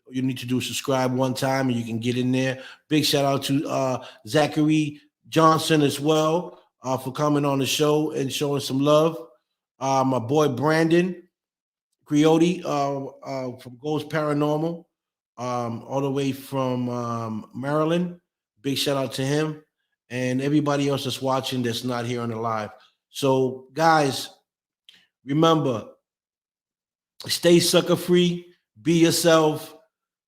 You need to do subscribe one time and you can get in there. Big shout out to Zachary Johnson as well for coming on the show and showing some love. My boy Brandon Criotti from Ghost Paranormal, all the way from Maryland. Big shout out to him and everybody else that's watching that's not here on the live. So, guys, remember, stay sucker free, be yourself,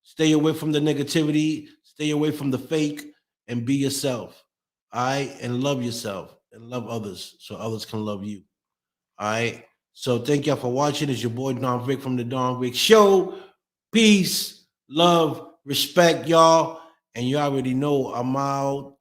stay away from the negativity, stay away from the fake, and be yourself. All right. And love yourself and love others so others can love you. All right. So thank y'all for watching. It's your boy Don Vic from the Don Vic Show. Peace, love, respect, y'all. And you already know I'm out.